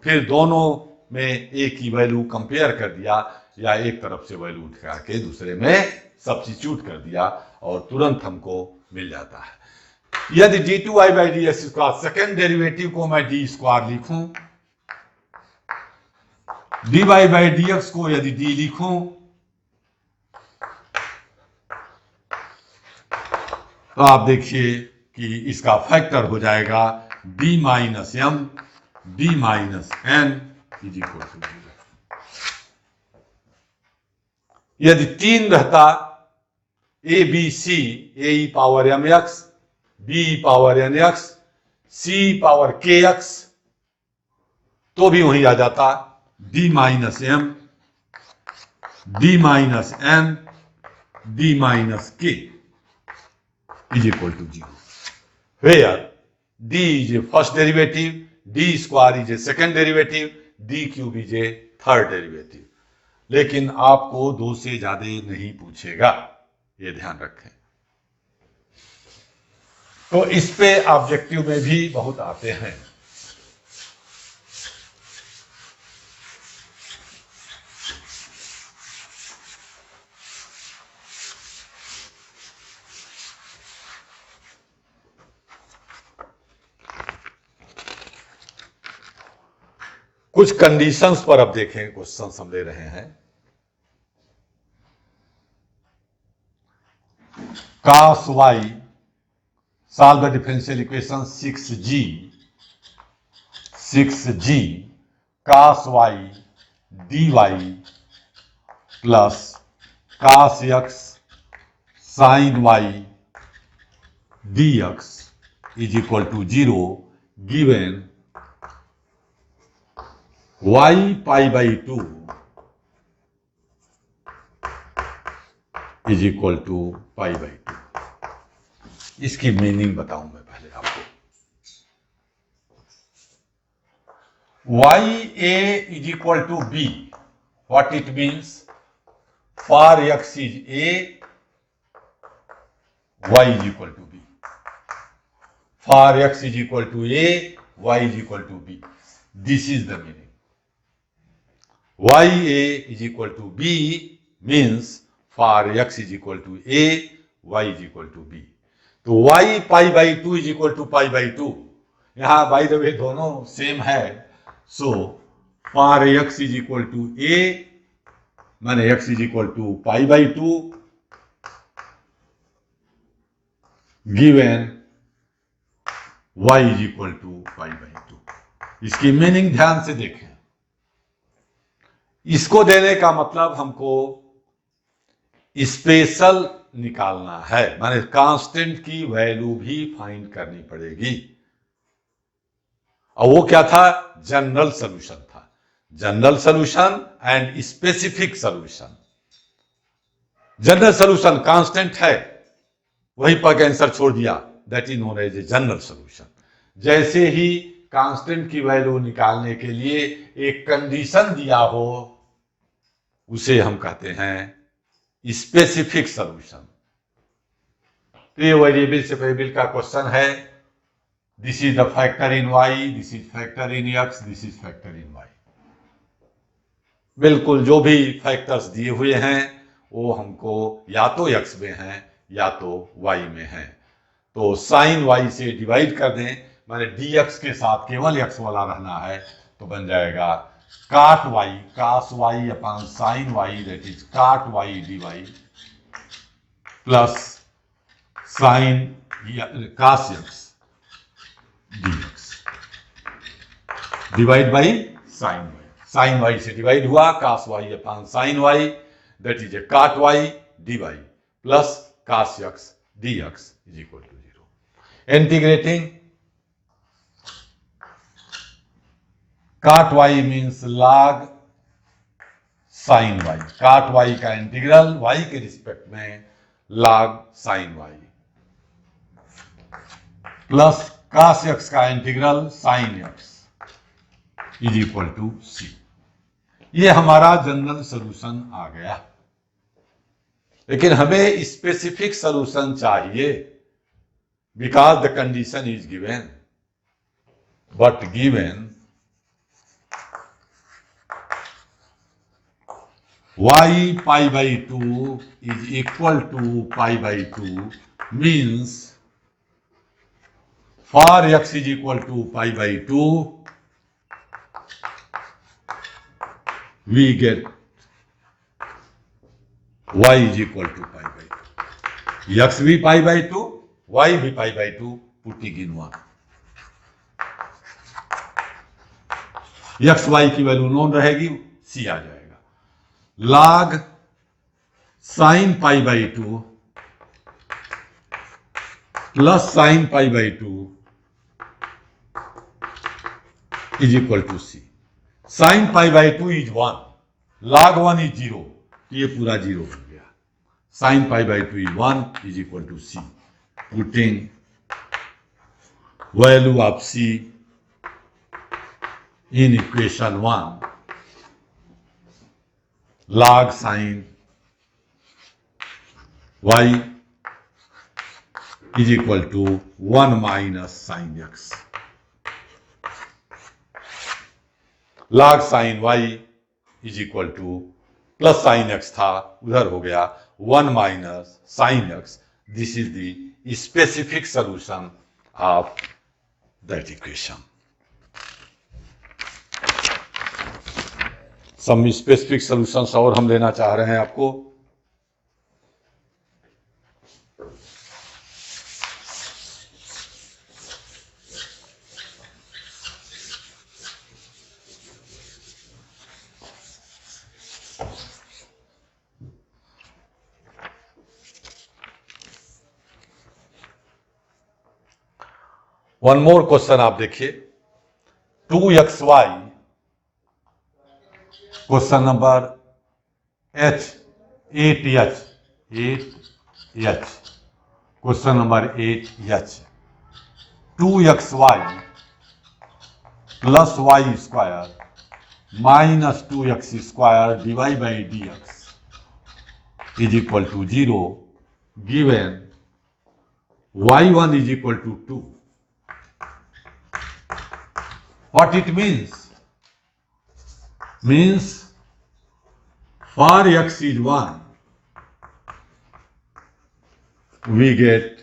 फिर दोनों में a की वैल्यू कंपेयर कर दिया, या एक तरफ से वैल्यू उठा के दूसरे में सब्स्टिट्यूट कर दिया और तुरंत हमको मिल जाता है। यदि d two y by D x का सेकेंड डेरिवेटिव को मैं डी स्क्वायर लिखूं, d Y by D x को यदि डी लिखूं, तो आप देखिए कि इसका फैक्टर हो जाएगा b minus m b minus n is equal to 0। यदि 3 रहता, a b c, a e power M x, b power N x, c power k x, तो भी वहीं आ जाता d minus M D minus n d minus k is equal to 0, where d is a first derivative, d square is a second derivative, d cube is a third derivative. लेकिन आपको 2 से ज्यादा नहीं पूछेगा, ये ध्यान रखें। तो इस पे ऑब्जेक्टिव में भी बहुत आते हैं। कुछ कंडीशंस पर अब देखें, क्वेश्चन हम ले रहे हैं। cos y solve the differential equation 6g cos y dy plus cos x sin y dx is equal to 0 given y pi by 2 is equal to pi by 2. इसकी मीनिंग बताऊं मैं पहले आपको. ya is equal to b. What it means? For x is a, y is equal to b. For x is equal to a, y is equal to b. This is the meaning. Ya is equal to b means for x is equal to a, y is equal to b. तो y pi by 2 is equal to pi by 2. यहां बाय द वे दोनों सेम है. So for x is equal to a माने x is equal to pi by 2 given y is equal to pi by 2. इसकी मीनिंग ध्यान से देखें. इसको देने का मतलब हमको स्पेशल निकालना है, माने कांस्टेंट की वैल्यू भी फाइंड करनी पड़ेगी. और वो क्या था? जनरल सॉल्यूशन था. General solution and specific solution. General solution constant है, वहीं पर आंसर छोड़ दिया, that is known as a general solution. जैसे ही कांस्टेंट की वैल्यू निकालने के लिए एक कंडीशन दिया हो, उसे हम कहते हैं स्पेसिफिक सॉल्यूशन. तो ये वेरिएबल से वेरिएबल का क्वेश्चन है. This is the factor in y, this is factor in x, this is factor in y. बिल्कुल जो भी फैक्टर्स दिए हुए हैं वो हमको या तो x में हैं या तो y में हैं. तो साइन y से डिवाइड कर दें, माने dx के साथ केवल x वाला रहना है, तो बन जाएगा cot y cos y upon sin y, that is cot y dy plus sin cos x dx divide by sin y. sin y से डिवाइड हुआ, cos y upon sin y, that is cot y dy plus cos x dx is equal to 0. Integrating cot y means log sin y. cot y का इंटीग्रल y के रिस्पेक्ट में log sin y plus cos x का integral sin x is equal to c. ये हमारा जनरल सॉल्यूशन आ गया. लेकिन हमें स्पेसिफिक सॉल्यूशन चाहिए, because the condition is given. But given y pi by 2 is equal to pi by 2 means for x is equal to pi by 2 we get y is equal to pi by 2. x भी pi by 2, y भी pi by 2, putting in 1. x y की वैल्यू नोन रहेगी, c आ जाएगा. log sin pi by 2 plus sin pi by 2 is equal to c. sin pi by 2 is 1, log 1 is 0, ये पूरा 0 बन गया. sin pi by 2 is 1 is equal to c. Putting value of c in equation 1, log sin y is equal to 1 minus sin x. log sin y is equal to plus sin x था, उधर हो गया 1 minus sin x. This is the specific solution of that equation. सम स्पेसिफिक सॉल्यूशंस और हम लेना चाह रहे हैं आपको. वन मोर क्वेश्चन आप देखिए, 2xy, question number H, 8H, question number 8H, 2xy plus y square minus 2x square divide by dx is equal to 0 given y1 is equal to 2. What it means? Means for x is 1, we get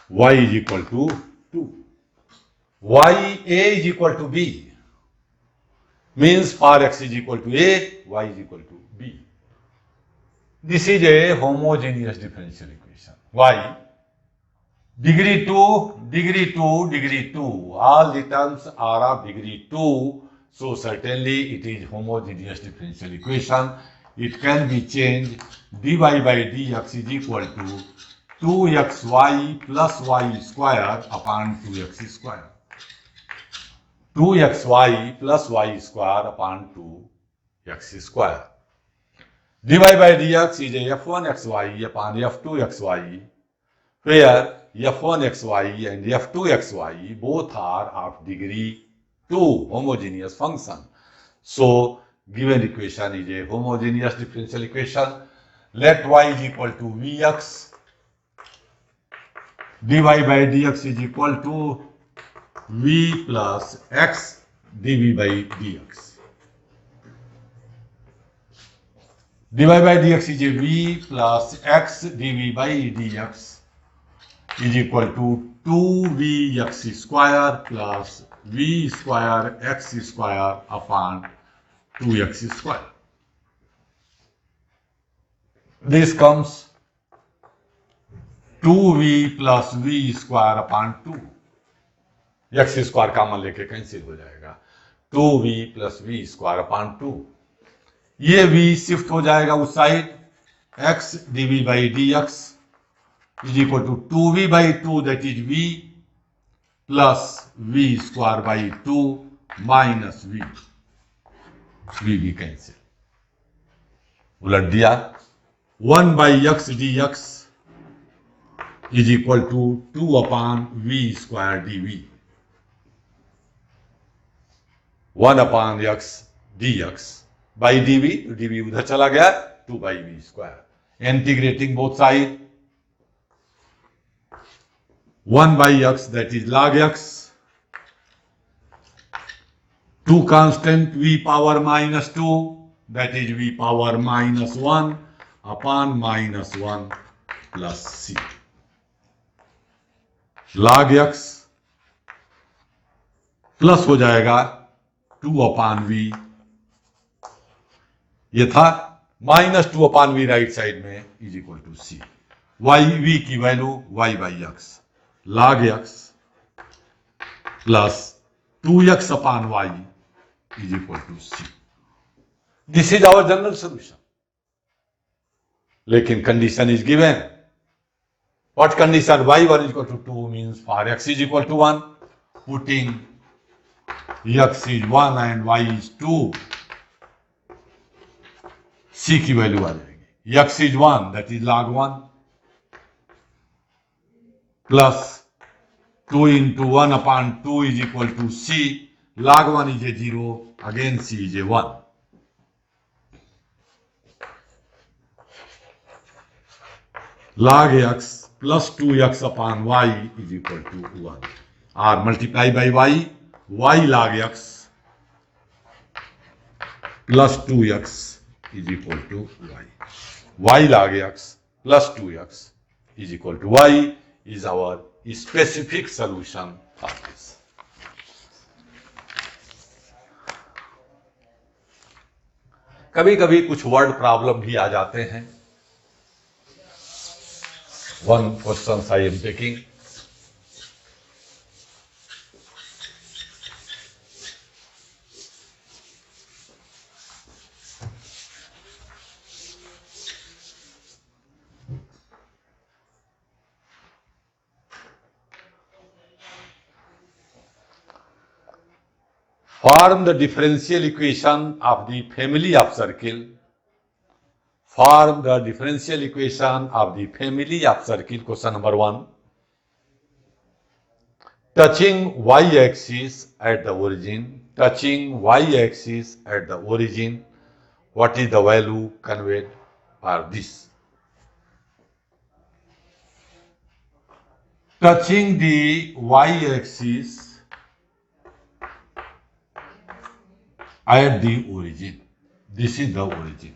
y is equal to 2. Y a is equal to b. Means for x is equal to a, y is equal to b. This is a homogeneous differential equation. Y degree 2, degree 2, degree 2. All the terms are of degree 2. So certainly it is homogeneous differential equation. It can be changed. Dy by dx is equal to 2xy plus y square upon 2x square. 2xy plus y square upon 2x square. Dy by dx is a f1xy upon f2xy, where f1xy and f2xy both are of degree 2, homogeneous function. So given equation is a homogeneous differential equation. Let y is equal to vx, dy by dx is equal to v plus x dv by dx. dy by dx is a v plus x dv by dx is equal to 2vx square plus v square x square upon 2x square. This comes 2v plus v square upon 2. x square common लेके कैंसिल हो जाएगा, 2v plus v square upon 2. ये v शिफ्ट हो जाएगा उस side, x dv by dx is equal to 2v by 2, that is v, plus v square by 2 minus v. v cancel, उलट दिया, 1 by x dx is equal to 2 upon v square dv. 1 upon x dx by dv, तो dv उधर चला गया, 2 by v square. Integrating both sides, 1 by x, that is log x, 2 constant v power minus 2, that is v power minus 1 upon minus 1 plus c. log x plus हो जाएगा 2 अपॉन v, ये था minus 2 upon v right side में is equal to c. y v की value y by x, log x plus 2x upon y is equal to c. This is our general solution. लेकिन condition is given. What condition? y1 is equal to 2 means for x is equal to 1. Putting x is 1 and y is 2, c की वैल्यू आ जाएगी. x is 1, that is log 1, plus 2 into 1 upon 2 is equal to c. Log 1 is a 0, again c is a 1. Log x plus 2x upon y is equal to 1. Or multiply by y, y log x plus 2x is equal to y. y log x plus 2x is equal to y is our specific solution for this. कभी कभी कुछ वर्ड प्रॉब्लम भी आ जाते हैं. One question I am taking. Form the differential equation of the family of circle. Form the differential equation of the family of circle. Question number 1. Touching y-axis at the origin. Touching y-axis at the origin. What is the value conveyed for this? Touching the y-axis at the origin. This is the origin.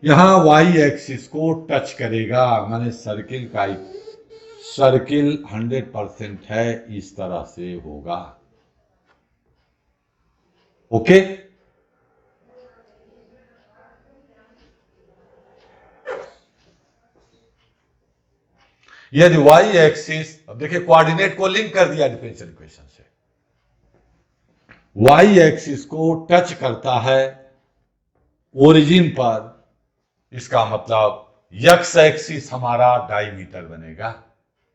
यहां y एक्सिस को टच करेगा, माने सर्किल का सर्किल 100% है, इस तरह से होगा. ओके. यदि y एक्सिस, अब देखिए कोऑर्डिनेट को लिंक कर दिया डिफरेंशियल इक्वेशन से, y एक्सिस को टच करता है ओरिजिन पर, इसका मतलब x एक्सिस हमारा डायमीटर बनेगा.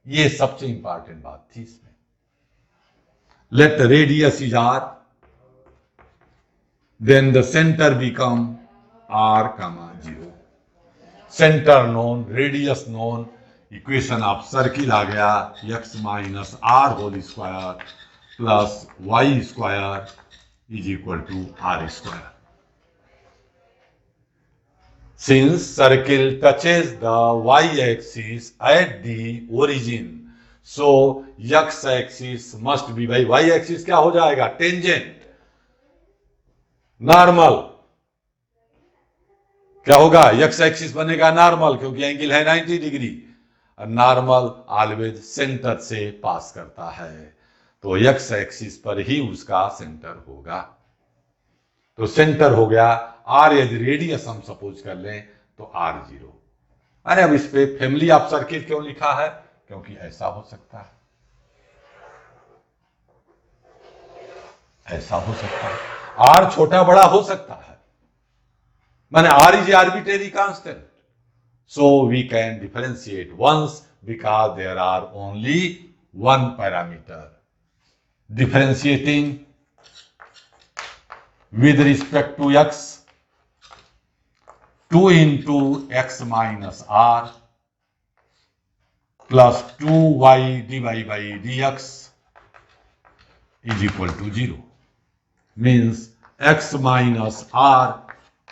ये सबसे इंपॉर्टेंट बात थी इसमें. Let radius is r, then the centre become r, 0. Centre known, radius known, equation of circle आ गया x minus r whole square plus y square is equal to are square. Since circle touches the y-axis at the origin, so x-axis must be, भाई y-axis क्या हो जाएगा? Tangent, normal. क्या होगा? x-axis बनेगा नॉर्मल, क्योंकि एंगल है 90 डिग्री. नॉर्मल ऑलवेज सेंटर से पास करता है, तो x-axis पर ही उसका सेंटर होगा. तो सेंटर हो गया r. यदि रेडियस हम सपोज कर लें तो r 0. अरे अब इस पे फैमिली ऑफ सर्किल क्यों लिखा है? क्योंकि ऐसा हो सकता है, ऐसा हो सकता है, r छोटा बड़ा हो सकता है, माने r is arbitrary constant. So we can differentiate once because there are only one parameter. Differentiating with respect to x, 2 into x minus r plus 2y dy by dx is equal to 0. Means x minus r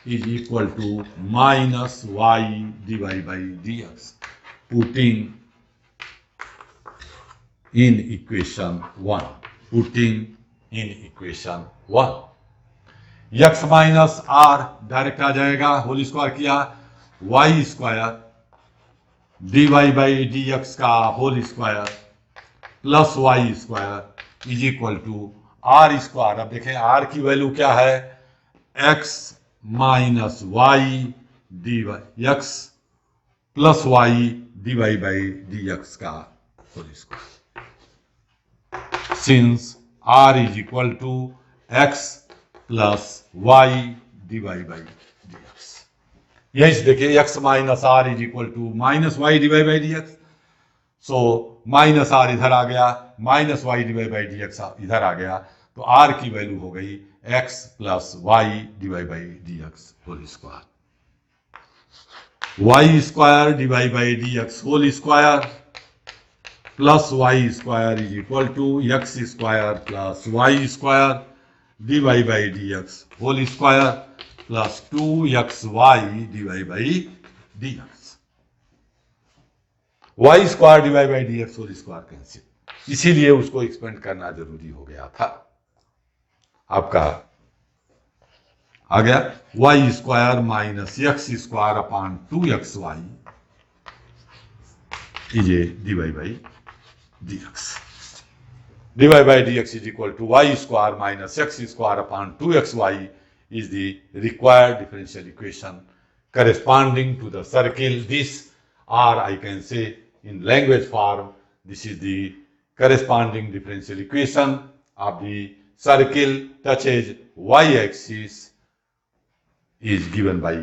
is equal to minus y dy by dx. Putting in equation 1. Putting in equation 1. x minus r direct आ जाएगा, होल स्क्वायर किया, y square d Y by D x का whole square plus y square is equal to are square. अब देखें आर की वैल्यू क्या है? x minus y d y x plus y d Y by D x का whole square. Since r is equal to x plus y d Y by D x. यही से देखिए x minus r is equal to minus y d Y by D x. So minus r इधर आ गया, minus y d Y by D x इधर आ गया, तो r की वैल्यू हो गई x plus y d Y by D x whole square. Y square d Y by D x whole square plus y square is equal to x square plus y square dy by dx whole square plus 2xy dy by dx. y square dy by dx whole square cancel, इसीलिए उसको एक्सपेंड करना जरूरी हो गया था. आपका आ गया y square minus x square upon 2xy is a dy by dx. dy by dx is equal to y square minus x square upon 2xy is the required differential equation corresponding to the circle. This, or I can say in language form, this is the corresponding differential equation of the circle touches y-axis is given by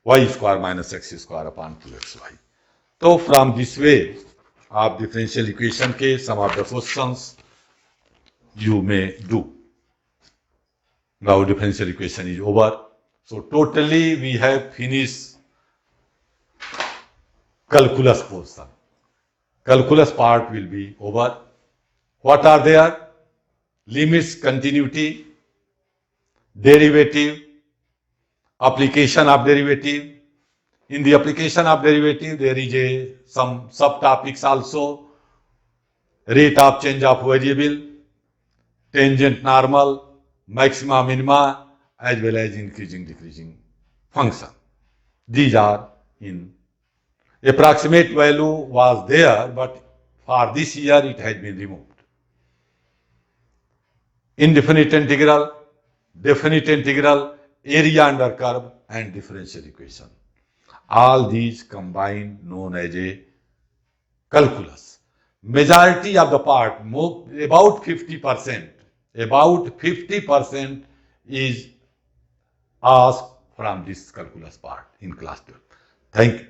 y square minus x square upon 2xy. So from this way of differential equation के some of the questions you may do. Now differential equation is over. So totally we have finished calculus portion. Calculus part will be over. What are there? Limits, continuity, derivative, application of derivative. In the application of derivative, there is some subtopics also. Rate of change of variable, tangent normal, maxima minima, as well as increasing decreasing function. These are in approximate value was there, but for this year it has been removed. Indefinite integral, definite integral, area under curve, and differential equation. All these combined known as a calculus. Majority of the part, about 50% is asked from this calculus part in class 12. Thank you.